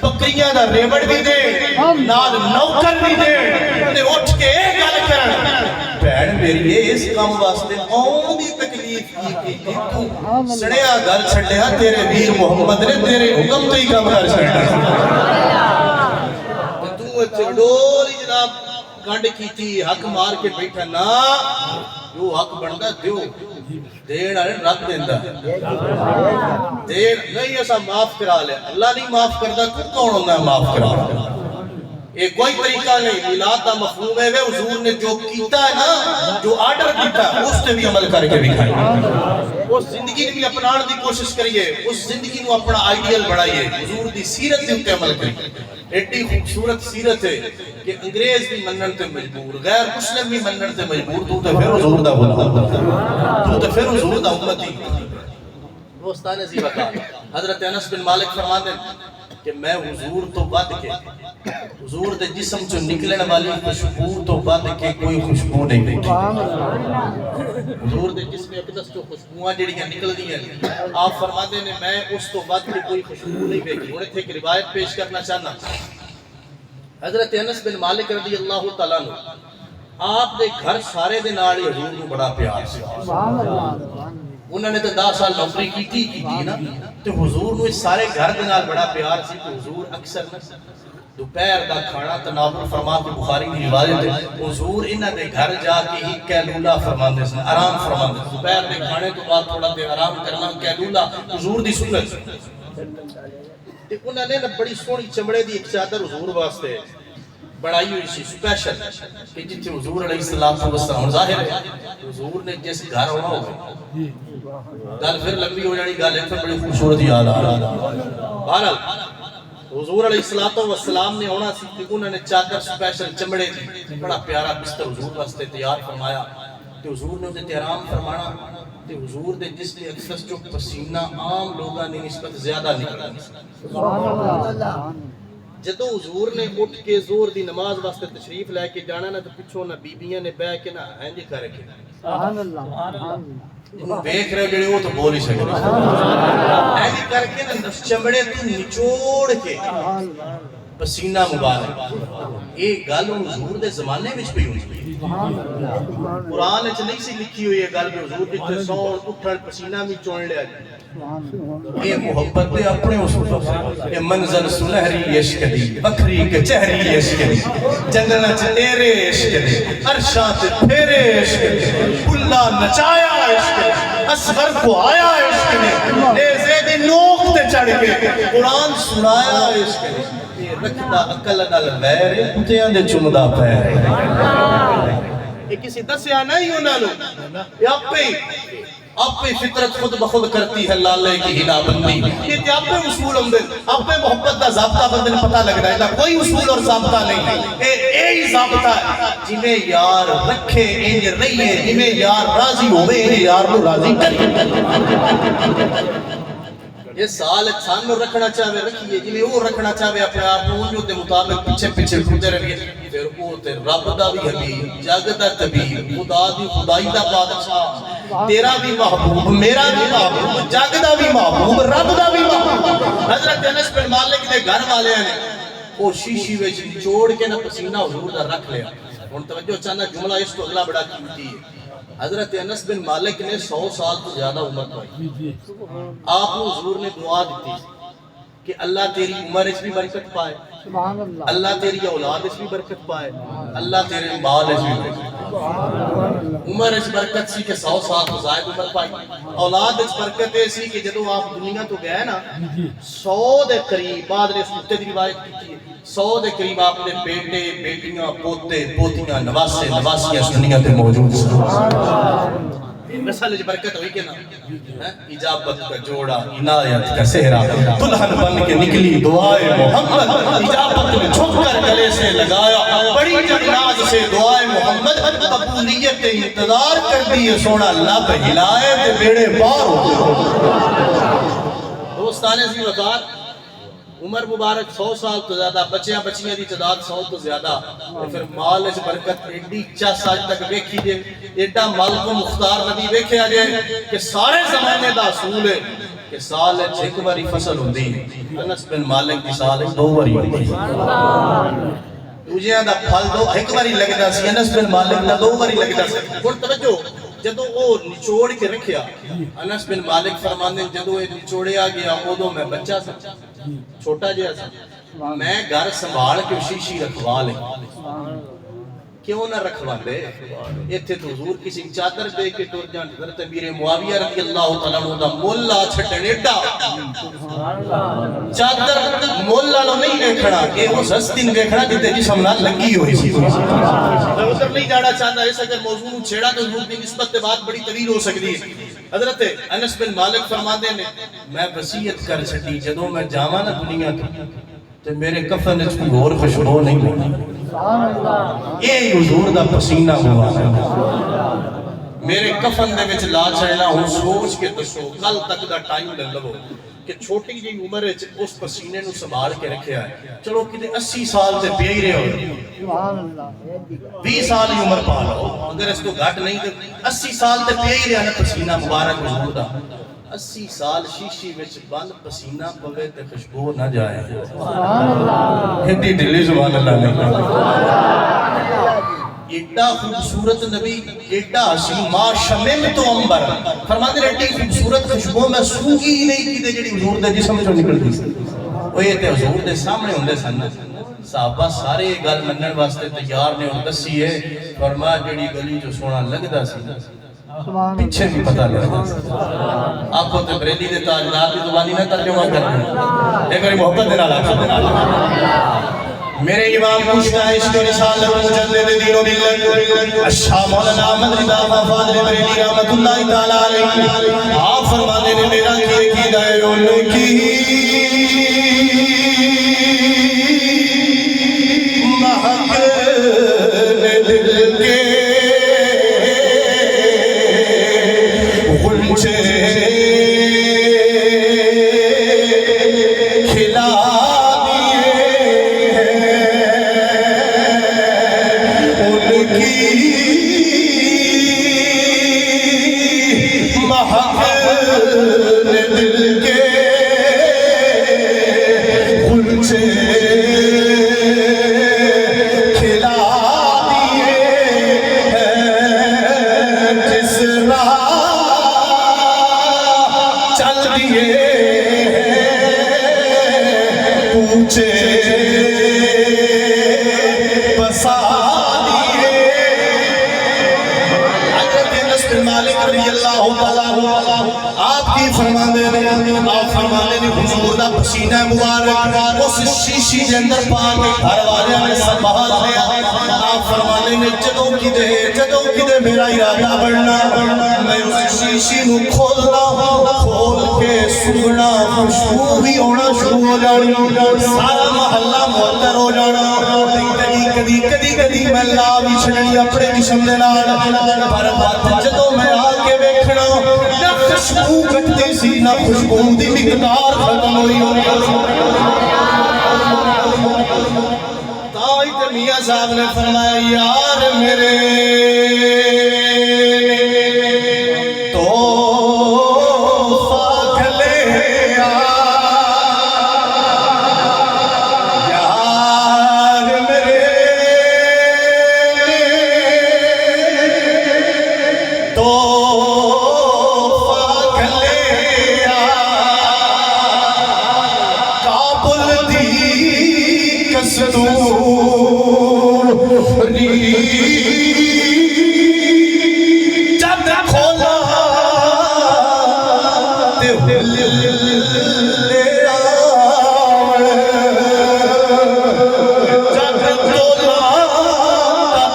بکریاں دا ریوڑ بھی دے، نال نوکر بھی دے، تے اٹھ کے گل کرن بہن میری اس کام واسطے اون دی تکلیف کی تو سڑیا گھر چھڈیا تیرے ویر محمد نے تیرے حکم تو ہی کام کر چھڈیا، تو ڈولی جناب گنڈ کیتی حق مار کے بیٹھا نا، جو حق بندا دیو، دین والے رکھ دیندا، دین نہیں ایسا معاف کرا لے، اللہ نہیں معاف کردا، تو کون ہوندا ہے معاف کرا لے؟ یہ کوئی طریقہ نہیں۔ میلاد دا مفہوم ہے حضور نے جو کیتا ہے نا، جو آرڈر کیتا ہے اس تے بھی عمل کر کے دکھائیے، اس زندگی بھی اپنانے دی کوشش کریے، اس زندگی نو اپنا آئیڈیل بڑھائیے، حضور دی سیرت دے اوپر عمل کریے۔ ایڈی خوبصورت سیرت ہے کہ انگریز بھی منن تے مجبور، غیر مسلم بھی منن تے مجبور، تو تے پھر حضور دا غلام، تو تے پھر حضور دا امتی۔ دوستان عزیز وقار حضرت انس بن مالک فرماتے ہیں کہ میں حضور تو بد کے، حضور دے جسم چو نکلن والی خوشبو تو بد کے کوئی خوشبو نہیں دیکھی۔ حضور دے جسم اقدس جو خوشبوئیں جڑیاں نکل دیا ہیں، آپ فرماتے ہیں میں اس تو بد کے کوئی خوشبو نہیں دیکھی۔ انہیں تھے ایک روایت پیش کرنا چاہنا، حضرت انس بن مالک رضی اللہ تعالیٰ عنہ آپ دے گھر سارے دے نال حضور کو بڑا پیار سے، انہوں نے تو 10 سال نوکری کی تھی نا، تو حضور نو اس سارے گھر دے نال بڑا پیار سی، تو حضور اکثر دوپہر دا کھانا تناول فرما کے بخاری کی روایت ہے، حضور انہاں دے گھر جا کے ہی قیلولہ فرماندے سن، آرام فرماندے سن، دوپہر دے کھانے تو بعد تھوڑا دیر آرام کرنا قیلولہ حضور دی سنت۔ تے انہاں نے بڑی سونی چمڑے دی ایک چادر حضور واسطے بڑائی ہوئی سی سپیشل کہ جتنے حضور علیہ السلام ظاہر ہے حضور نے جس گھر ہونا ہوگا گل پھر لمبی ہو جانی گل ایک بڑی خوبصورت یاد آ بہرحال حضور علیہ السلام نے ہونا سی کہ انہوں نے چادر سپیشل چمڑے دی بڑا پیارا بستر حضور واسطے تیار فرمایا کہ حضور نے اسے آرام فرمانا کہ حضور دے جس نے اکثر جو پسینہ عام لوگاں نے نسبت زیادہ نکلا سبحان اللہ جدو حضور نے اٹھ کے زور دی نماز واسطے تشریف لے کے جانا نہ تو پچھوں نہ بیبیاں نے بہ کے نہ ہنج کر کے سبحان اللہ جنوں دیکھ رہے جڑے وہ تو بول ہی سکتے ہنج کر کے نہ چمڑے تو نچوڑ کے پسینہ مبارک یہ گل حضور دے زمانے وچ پئی ہوئی قرآن وچ نہیں سی لکھی ہوئی یہ گل کہ حضور جتھے سون اٹھن پسینہ بھی چون لیا یہ محبت دے اپنے اصول یہ منظر سنہری عشق دی بکری کے چہری عشق دی جنگلہ چلیرے عشق دی عرشات پھیرے عشق دی کلا نچایا عشق دی اصغر کو آیا عشق دی نیزے دی نوک تے چڑھ کے قرآن سنایا عشق دی یہ رکھتا عقل نال بیر کتیاں دے چمدہ پیر یہ کسی دسیا نہیں انہوں نے یہ آپ فطرت خود بخود کرتی ہے لالے کی ہنا بندی یہ تے آپ اصول ہوں دے آپ محبت دا ضابطہ بندے نے پتہ لگ رہا ہے کوئی اصول اور ضابطہ نہیں اے ہی ضابطہ ہے جنہیں یار رکھے انج رہیے جنہیں یار راضی ہوئے انہیں یار نو راضی کریے یہ سال سانو رکھنا چاہے رکھیے جنہیں وہ رکھنا چاہے اپنے آپ کو جو دے مطابق پیچھے پیچھے کھوتے رہیے پھر وہ تے رب دا بھی حبیب جگ دا طبیب خدا دی خدائی دا بادشاہ تیرا بھی محبوب میرا بھی محبوب جگ دا بھی محبوب رب دا بھی محبوب حضرت انس بن مالک دے گھر والے ہیں وہ شیشی وچ نچوڑ کے نہ پسینہ حضور دا رکھ لیا ہن توجہ چاہنا جملہ اس کو اگلا بڑا قیمتی ہے حضرت انس بن مالک نے 100 سال تو زیادہ عمر پائی آپ کو حضور نے دعا دیتی کہ اللہ تیری عمر اس بھی برکت پائے اللہ تیری اولاد اس بھی برکت پائے اللہ تیرے مال اس بھی برکت پائے عمر اس برکت سی کہ 100 سال تو زائد عمر پائی اولاد اس برکت سی کہ جدو آپ دنیا تو گئے نا 100 دے قریب بعد نے سوتے دی روایت کی 100 دے قریب آپ نے بیٹے بیٹیاں پوتے پوتیاں نواسے نواسیاں دنیا تے موجود مثال برکت ہوئی کہ نا اجابت کا جوڑا عنایت کا سہرا دلہن بن کے نکلی دعائے محمد اجابت نے چھپ کر گلے سے لگایا بڑی جناز سے دعائے محمد قبولیت انتظار کر دیئے سونا لب ہلائے تے بیڑے پار ہو دوستانے سی وقار عمر مبارک 100 سال تو زیادہ بچیاں بچیاں دی تعداد 100 تو زیادہ پھر مال اس برکت ایڈی چس آج تک ویکھی دے ایڈا مال کو مختار نبی ویکھے آ جائے کہ سارے زمانے دا اصول ہے کہ سال ایک باری فصل ہوندی انس بن مالک دی سال 2 باری ہوندی دوجیاں دا پھل دو ایک باری لگدا سی انس بن مالک دا 2 باری لگدا سی ہن توجہ جدو وہ نچوڑ کے رکھیا انس بن مالک فرماندے جدو یہ نچوڑیا گیا ادو میں بچہ سا چھوٹا جہا سا میں گھر سنبھال کے شیشی رکھوا لے کیوں نہ رکھوا دے ایتھے تو حضور کسی چادر دے کے ٹر جان حضرت امیر معاویہ رضی اللہ تعالیٰ عنہ دا مولا چھٹن ایڈا چادر مولا نو نہیں دیکھنا اے وہ سستی دیکھنا جتے جسم نہ لگی ہوئی سی میں ادھر نہیں جانا چاہتا اس اگر موضوع چھیڑا تو حضور کی نسبت سے بات بڑی طویل ہو سکتی ہے حضرت انس بن مالک فرماندے نے میں وصیت کر چھٹی جدوں میں جاواں نہ دنیا تے میرے کفن وچ کوئی اور خوشبو نہیں ہوئی یہ حضور دا پسینہ ہوا میرے کفن دے وچ لا چڑھنا ہوں سوچ کے دسو کل تک دا ٹائم لے لو کہ چھوٹی جی عمر وچ اس پسینے نو سنبھال کے رکھیا ہے چلو کتے 80 سال تے پیا ہی رہے ہو 20 سال ہی عمر پا لو اگر اس کو گھٹ نہیں تے 80 سال تے پیا ہی رہا نا پسینہ مبارک حضور دا 80 سال شیشی وچ بند پسینہ پوے تے خوشبو نہ جائے سبحان اللہ ہندی دلی سبحان اللہ نہیں ایڈا خوبصورت نبی ایڈا حسین ما شمم تو امبر فرماتے ہیں ایڈی خوبصورت خوشبو میں سونگی ہی نہیں کی دے جڑی حضور دے جسم چوں نکلدی سی او یہ تے حضور دے سامنے ہوندے سن صحابہ سارے گل منن واسطے تیار نے اور دسی ہے فرمایا جڑی گلی جو سونا لگدا سی پیچھے بھی پتہ لگا آپ کو تے بریلی دے تاجدار دی زبانی نہ ترجمہ کرنا ایک باری محبت دے نال میرے امام پوچھتا ہے عشق و رسالت مجدد دین و ملت الشاہ مولانا احمد رضا فاضل بریلوی رحمۃ اللہ تعالی علیہ آپ فرمانے نے میرا کیے کی دائے ان کی مہک نے دل کے غنچے کھلا پسینہ مبارک اس شیشی کے اندر پاک گھر والے نے سنبھال لیا آپ فرمانے نے جدوں کدے میرا ارادہ بڑھنا میں اس شیشی نو کھولنا کھول کے سنگنا خوشبو بھی ہونا شروع ہو جانی سارا محلہ معطر ہو جانا کدی میں لا بھی چھڑنی اپنے جسم دے نال پر جدوں میں آ کے ویکھنا نہ خوشبو گھٹتی سی نہ خوشبو دی مقدار ختم ہوئی تائی تے میاں صاحب نے فرمایا یار میرے تو ساتھ لے یار میرے تو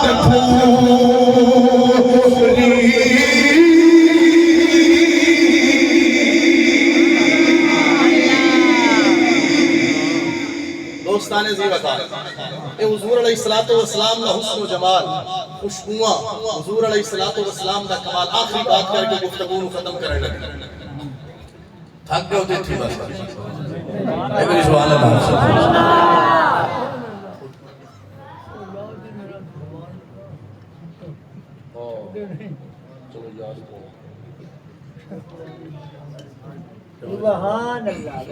جب کھولا دوستان زیبت اے حضور علیہ السلام کا حسن و جمال خوشبواں حضور علیہ السلام کا کمال آخری بات کر کے گفتگو ختم کرنے لگے تھک گئے ہوتے تھی بس اے میری سبحان اللہ سبحان اللہ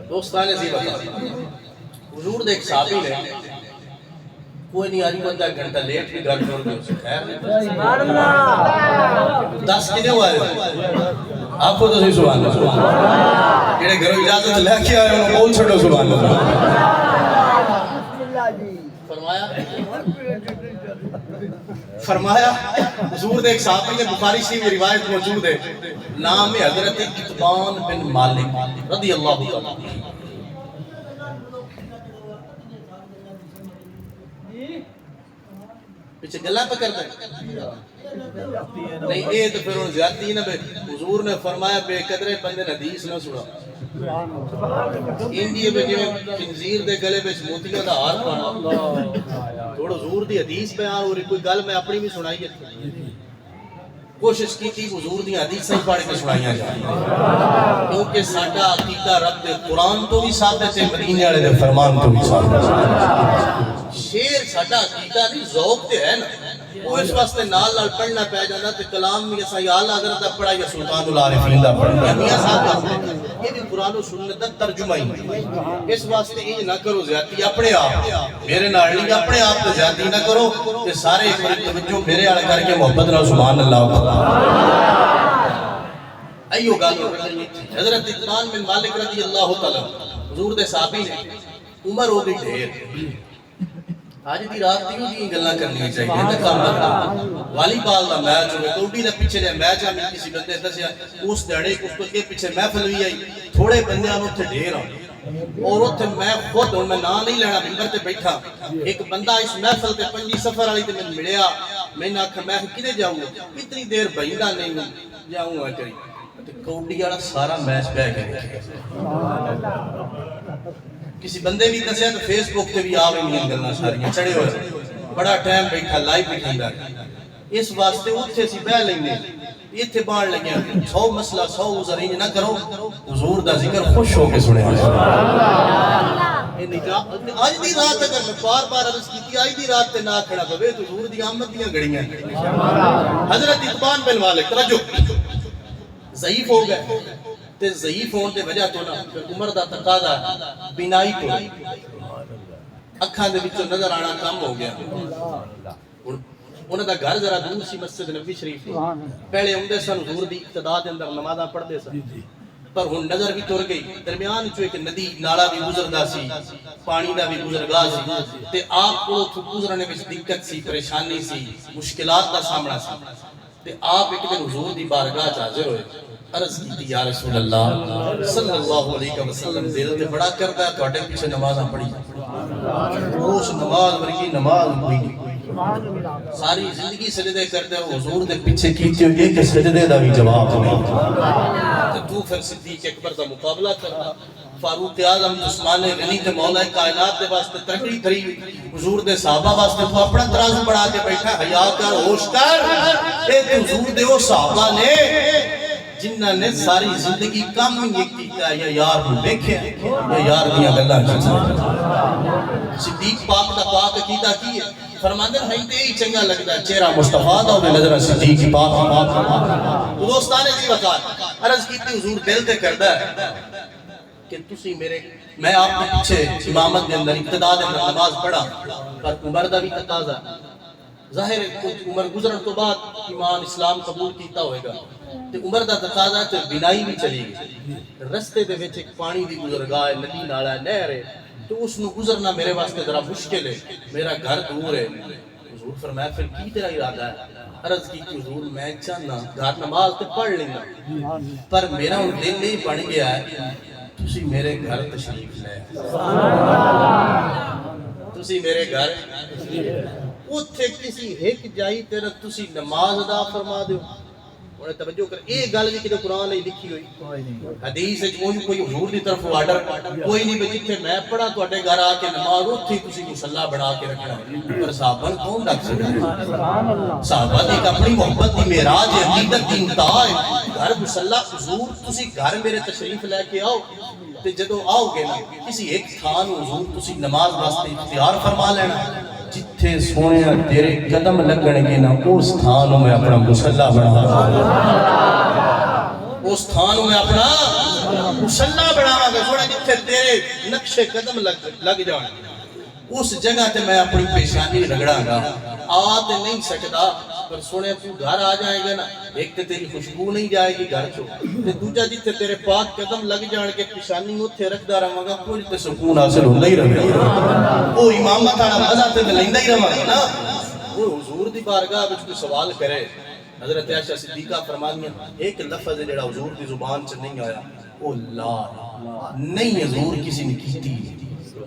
دوستان زیبت حضور دے ایک صحابی نے کوئی نہیں آجی بندہ گھنٹہ لیٹ بھی گھر چھوڑ دے اسے خیر سبحان اللہ 10 کنے ہوا ہے آپ کو تو صحیح سبحان اللہ جڑے گھروں اجازت لے کے آئے انہوں بول چھوڑو سبحان اللہ فرمایا حضور دے ایک صحابی نے بخاری شریف میں روایت موجود ہے نام حضرت اتبان بن مالک رضی اللہ تعالیٰ پیچھے گلہ پہ کرتا ہے نہیں اے تو پھر انہوں زیادتی نہ بے حضور نے فرمایا بے قدرے بندے حدیث نہ سنا انڈیا میں جو خنزیر دے گلے میں موتیوں دا ہار پانا تھوڑا حضور دی حدیث بیان ہو رہی کوئی گل میں اپنی بھی سنائی ہے کوشش کی تھی حضور دی حدیث صحیح پڑھ کے سنائیاں جائیں کیونکہ ساڈا عقیدہ رب دے قرآن تو بھی ثابت ہے مدینے والے دے فرمان تو بھی ثابت ہے شیر ساڈا عقیدہ نہیں ذوق تے ہے نا وہ اس واسطے نال نال پڑھنا پہ جانا تے کلام بھی ایسا یا اعلیٰ حضرت دا پڑھا یا سلطان العارفین دا پڑھا یا میاں صاحب دا پڑھا یہ بھی قرآن و سنت دا ترجمہ ہی اس واسطے یہ نہ کرو زیادتی اپنے آپ میرے نال نہیں اپنے آپ تے زیادتی نہ کرو کہ سارے ایک بار توجہ میرے آل کر کے محبت نہ سبحان اللہ ایو گالو حضرت اتبان بن مالک رضی اللہ تعالیٰ حضور دے صحابی نے عمر ہو گئی ڈھیر آج دی رات تھی ہوگی گلنا کرنی چاہیے نہ کام کرتا والی بال دا میچ ہوئے کوڑی نے پیچھے نے میچ آمی کسی بندے دسیا اس دیڑے اس کو کے پیچھے محفل بھی آئی تھوڑے بندے آنو تھے ڈھیر آن اور اتنے میں خود ہوں میں نام نہیں لینا ممبر تے بیٹھا ایک بندہ اس محفل تے پنجی سفر والی تے میں ملیا میں نے آکھا میں کدے جاؤں اتنی دیر بہندا نہیں ہوں جاؤں گا کری تے کوڈی والا سارا میچ بہ کے کسی بندے بھی دسیا تو فیس بک تے بھی آ گئی گلاں ساریاں چڑھے ہوئے بڑا ٹائم بیٹھا لائیو بیٹھا اس واسطے اتنے سی بہ لینے اتنے بان لگے 100 مسئلہ 100 عذر نہ کرو حضور دا ذکر خوش ہو کے سنے آج دی رات اگر میں بار بار عرض کی آج دی رات تے نہ کھڑا پوے تو حضور دی آمد دیاں گھڑیاں حضرت اقبال بن مالک توجہ ضعیف ہو گئے تے ضعیف ہون تے وجہ تو نہ عمر دا تقاضا بینائی تو اکھاں دے وچوں نظر آنا کم ہو گیا انہاں دا گھر ذرا دور سی مسجد نبوی شریف پہلے اوندے سن حضور دی اقتداء دے اندر نمازاں پڑھدے سن پر ہن نظر بھی تر گئی درمیان چوں ایک ندی نالا بھی گزردا سی پانی دا بھی گزرگاہ سی تے آپ کو گزرنے وچ دقت سی پریشانی سی مشکلات دا سامنا سی تے آپ ایک دن حضور دی بارگاہ وچ حاضر ہوئے عرض کی یا رسول اللہ صلی اللہ علیہ وسلم دل تے بڑا کردا ہے تواڈے پیچھے نمازاں پڑھی اس نماز ورگی نماز کوئی نہیں ساری زندگی سجدے کرتے ہو حضور دے پیچھے کیتے ہو ایک سجدے دا بھی جواب نہیں تو پھر صدیق اکبر دا مقابلہ کرنا فاروق اعظم عثمان غنی تے مولا کائنات دے واسطے ترقی کری حضور دے صحابہ واسطے تو اپنا ترازو بڑھا کے بیٹھا حیا کر ہوش کر اے حضور دے او صحابہ نے جنہاں نے ساری زندگی کام یہ کیتا یا یار کو دیکھیا یا یار دیاں گلاں کیتا صدیق پاک دا پاک عقیدہ کی ہے فرماندے ہیں تے ہی چنگا لگدا چہرہ مصطفیٰ دا ہوے نظر صدیق پاک دوستانے دی وقت عرض کیتی حضور دل تے کردا ہے کہ تسی میرے میں آپ کے پیچھے امامت دے اندر ابتدا دے اندر نماز پڑھا پر عمر دا بھی تقاضا ظاہر ہے عمر گزرن تو بعد ایمان اسلام قبول کیتا ہوئے گا تے عمر دا تقاضا تے بینائی بھی چلی گئی رستے دے وچ ایک پانی دی گزرگاہ ندی نالا نہر ہے تو اس نو گزرنا میرے واسطے ذرا مشکل ہے میرا گھر دور ہے حضور فرمایا پھر کی تیرا ارادہ ہے عرض کی کہ حضور میں چاہنا گھر نماز تے پڑھ لینا پر میرا ان دل نہیں بن گیا ہے تسی میرے گھر تشریف لے تسی میرے گھر اتھے کسی ایک جائی تیرا تسی نماز ادا فرما دیو انہیں توجہ کر ایک گل بھی کہ قرآن نہیں لکھی ہوئی حدیث ہے کوئی حضور دی طرف آرڈر کوئی نہیں بھئی جتھے میں پڑھا تو اٹھے گھر آ کے نماز اتھی تسی مصلی بنا کے رکھنا پر صحابہ کون رکھ سکتا صحابہ دی اپنی محبت دی معراج ہے عقیدت دی انتہا ہے گھر مصلی حضور تسی گھر میرے تشریف لے کے آؤ تے جدو آؤ گے نا کسی ایک تھان حضور تسی نماز واسطے اختیار فرما لینا جتھے سونے تیرے قدم لگن گے نا اس تھانوں میں اپنا مصلی بنا اس تھانوں میں اپنا مصلی بنا گا سونے جتھے تیرے نقش قدم لگ جان اس جگہ تے میں اپنی پیشانی رگڑا گا آتے نہیں سکتا پر سونے تو گھر آ جائے گا نا ایک تے تیری خوشبو نہیں جائے گی گھر چو تے دوجہ جتھے تیرے پاک قدم لگ جان کے پیشانی اتھے رکھ دا رہا گا کوئی تے سکون حاصل ہوندہ ہی رہا وہ امامت آنا مزہ تے لیندہ ہی رہا نا وہ حضور دی بارگاہ بچ کوئی سوال کرے حضرت عائشہ صدیقہ فرمانیاں ایک لفظ ہے جڑا حضور دی زبان سے نہیں آیا وہ لا نہیں حضور کسی نے کیتی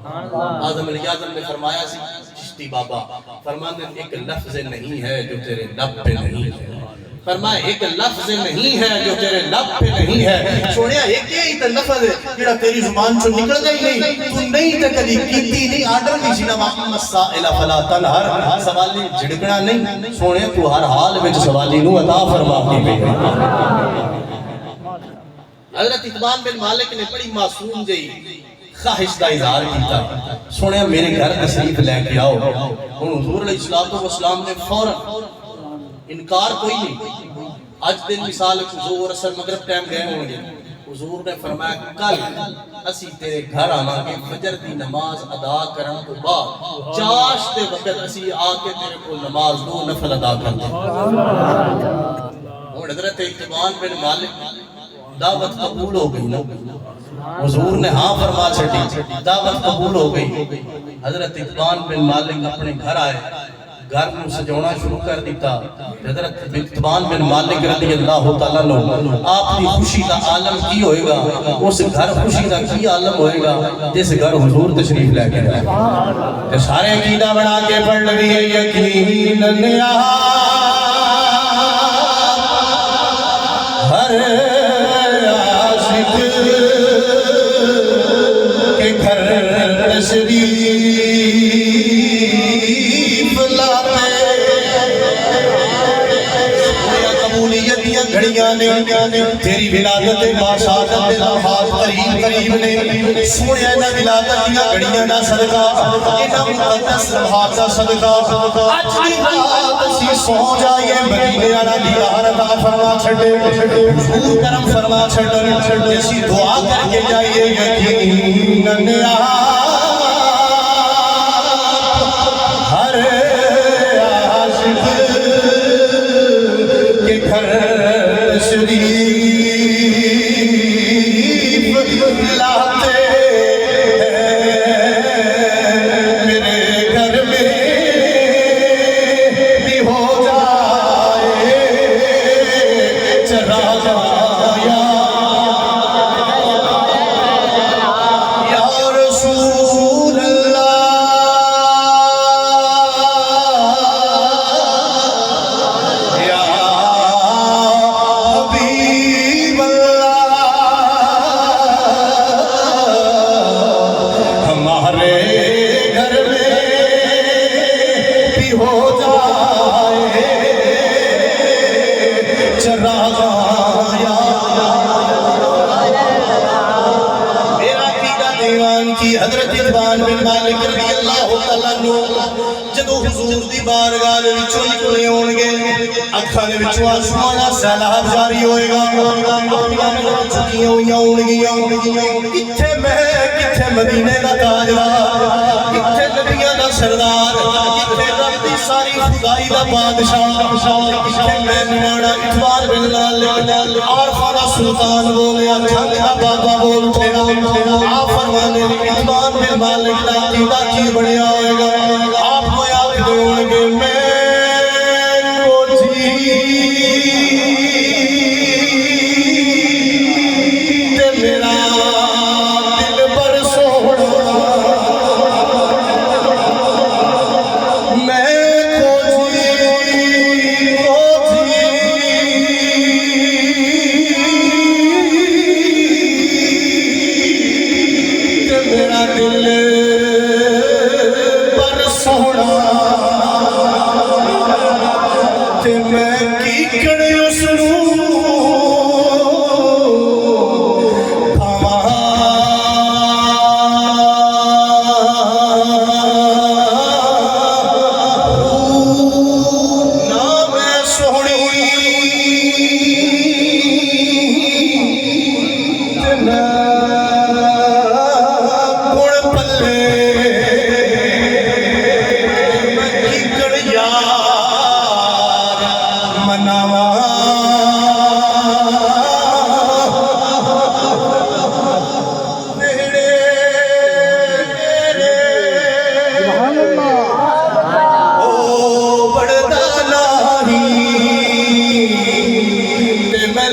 آدم علیہ اعظم نے فرمایا سی چشتی بابا فرمانے ایک لفظ نہیں ہے جو تیرے لب پہ نہیں ہے فرمایا ایک لفظ نہیں ہے جو تیرے لب پہ نہیں ہے سونیا ایک ہی تے لفظ ہے جڑا تیری زبان سے نکل گئی نہیں تو نہیں تے کبھی کیتی نہیں آرڈر نہیں سی نا مسائل فلا تنہر سوالی جھڑکنا نہیں سونیا تو ہر حال وچ سوالی نو عطا فرما کے حضرت اقبال بن مالک نے بڑی معصوم جئی خواہش دا اظہار کیتا سنیا میرے گھر تشریف لے کے آؤ حضور علیہ السلام نے فوراً انکار کوئی نہیں آج دن مثال حضور اثر مغرب ٹائم گئے ہوں گے حضور نے فرمایا کل اسی تیرے گھر آنا کے فجر دی نماز ادا کرنا تو بعد چاش دے وقت اسی آ کے تیرے کو نماز دو نفل ادا کرنا اور حضرت اقبال بن مالک دعوت قبول ہو گئی نا حضور نے ہاں فرما چھٹی دعوت قبول ہو گئی حضرت اقبال بن مالک اپنے گھر آئے گھر کو سجونا شروع کر دیتا حضرت اتبان بن مالک رضی اللہ تعالیٰ عنہ آپ کی خوشی کا عالم کی ہوئے گا اس گھر خوشی کا کی عالم ہوئے گا جس گھر حضور تشریف لے کے جائے سارے عقیدہ بنا کے پڑھ لگی ہے یقیناً ہر عاشق کے گھر تشریف گھڑیاں نے تیری ولادت باشادت دے لمحات قریب قریب نے سونے نہ ولادت دیا گھڑیاں نہ صدقہ اینا مقدس لمحات کا صدقہ آج کی رات اسی سو جائیے مدینے آنا دیدار عطا فرما چھڑے حضور کرم فرما چھڑے اسی دعا کر کے جائیے یقیناً ہر عاشق کے گھر تشریف لاتے میرے گھر میں بھی ہو جائے چراغا یا رسول اللہ یا حبیب اللہ ہمارے گھر میں بھی ہو جائے چراغا میرا عقیدہ دیوان کی حضرت اتبان بن مالک رضی اللہ تعالیٰ عنہ جدو حضور دی بارگاہ دے وچوں نکلے ہون گے اکھاں دے وچوں آنسواں دا سیلاب جاری ہوئے گا چھٹیاں ہوئیاں ہون گیاں کتھے میں کتھے مدینے دا تاجدار کتھے نبیاں دا سردار کتھے رب دی ساری خدائی دا بادشاہ کتھے میں نمانا اتبان بن مالک عارفہ دا سلطان بولیا جھنگ دا بابا بولتے آپ فرمانے اتبان بن مالک دا عقیدہ کی بڑھیا ہوئے گا آپ کو یاد دوں گے میں کو تے میرا دل پر سوڑا میں کو تے میرا دل پر سوڑا تے میں کی کڑے اس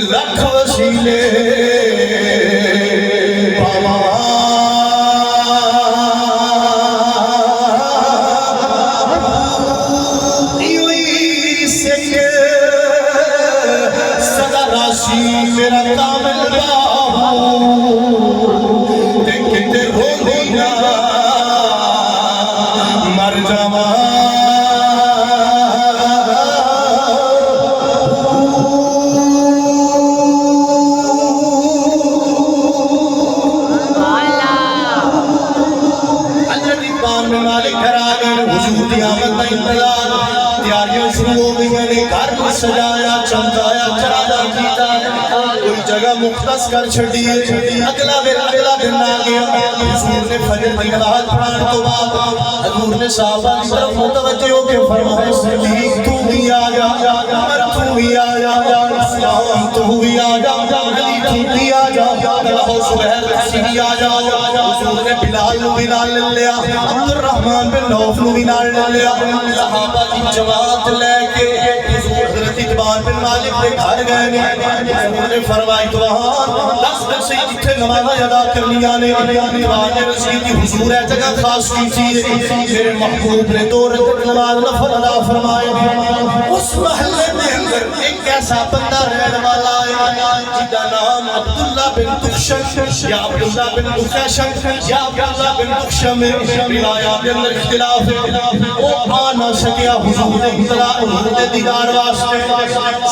لکھ وسیلے سدا راشی میرا کامل باہو دیکھتے رو دینا مر جاوا تیاریاں شروع ہو گئی ہیں گھر کو سجایا چمکایا چراغا کیتا کوئی جگہ مختص کر چھڑیے اگلا دن آ گیا حضور نے فجر کی نماز پڑھان تو بعد حضور نے صحابہ کی طرف متوجہ ہو کے فرمایا صدیق تو بھی آیا عمر تو بھی آیا سلام تو بھی آ جا علی تو بھی آ جا اللہ سبحان حسین آ جا حضور نے بلال نو بھی نال لیا عبد الرحمن بن عوف نو بھی نال لیا صحابہ دی جماعت لے کے حضور حضرت اتبان بن مالک دے گھر گئے نے حضور نے فرمائی تو وہاں 10 دن سے جتھے نمازاں ادا کرنیاں نے اتبان نے رسید کی حضور ہے جگہ خاص کی تھی میرے محبوب نے 2 رکعت نماز نفل ادا فرمائے اس محلے میں اندر ایک ایسا بندہ رہنے والا ہے جس کا نام عبداللہ بن دخشم یا عبداللہ بن دخشم یا عبداللہ بن دخشم روایات کے اندر اختلاف ہے وہ آ نہ سکیا حضور نے دیدار واسطے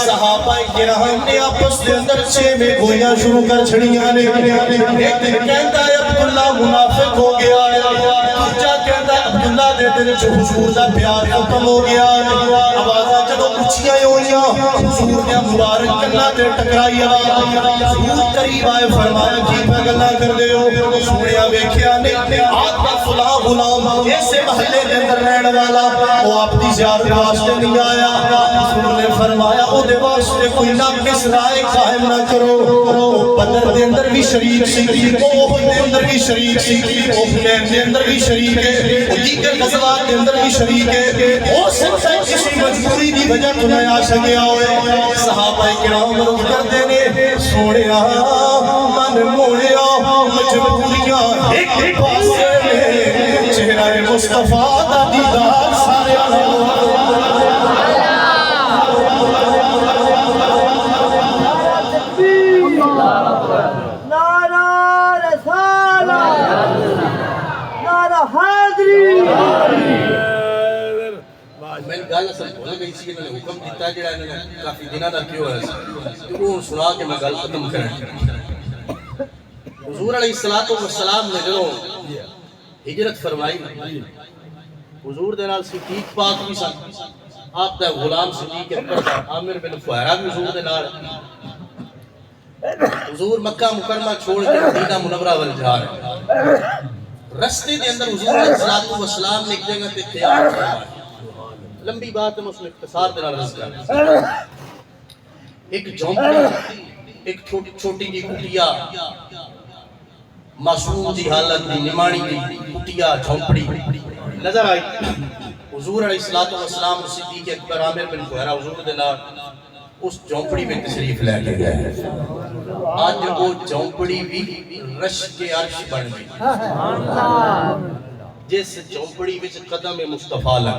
صحابہ کرام نے آپس کے اندر چھ میں گویاں شروع کر چھڑیاں نے ایک دن کہتا ہے عبداللہ منافق ہو گیا ہے دوسرا کہتا ہے عبداللہ دے دل جو حضور دا پیار ختم ہو گیا ہے آوازاں جدوں اونچیاں ہوئیاں حضور نے مبارک کنا تے ٹکرائی حضور قریب آئے فرمایا کی پہ گلاں کر دے ہو سنیا ویکھیا نہیں آپ دا فلاں غلام ایسے محلے دے اندر رہن والا وہ آپ دی زیارت واسطے نہیں آیا حضور نے فرمایا او دے واسطے کوئی ناقص رائے قائم نہ کرو بدر دے اندر بھی شریک سی اوہ دے اندر بھی شریک سی حنین دے اندر بھی شریک ہے دیگر غزوات دے اندر بھی شریک ہے ہو سکتا ہے کسی مجبوری دی وجہ تو نہ آ سکیا ہوئے صحابہ کرام رخ کرتے نے سوڑیا من موڑیا مجبوریاں ایک پاسے میں چہرہ مصطفیٰ دا دیدار سارے نعرہ رسالت نعرہ حیدری میں گل اصل بھول گئی سی انہوں نے حکم دیتا جڑا انہوں نے کافی دنوں دا کیوں ہے تو وہ سنا کے میں گل ختم کریں حضور علیہ السلام نے جو ہجرت فرمائی حضور دے نال صدیق پاک بھی سن آپ دا غلام صدیق اکبر عامر بن فہیرہ بھی حضور دے نال حضور مکہ مکرمہ چھوڑ کے مدینہ منورہ ول جا رہے رستے دے اندر حضور علیہ السلام نے ایک جگہ تے قیام فرمایا لمبی بات ہے میں اس میں اختصار دینا رض کر ایک جھونپڑی ایک چھوٹی کی کٹیا معصوم دی حالت دی نمانی دی کٹیا جھونپڑی نظر آئی حضور علیہ السلام صدیق اکبر عامر بن فہیرہ حضور دے نال اس جھونپڑی میں تشریف لے کے گئے آج وہ جھونپڑی بھی رش کے عرش بن گئی جس جھونپڑی وچ قدم مصطفیٰ لگ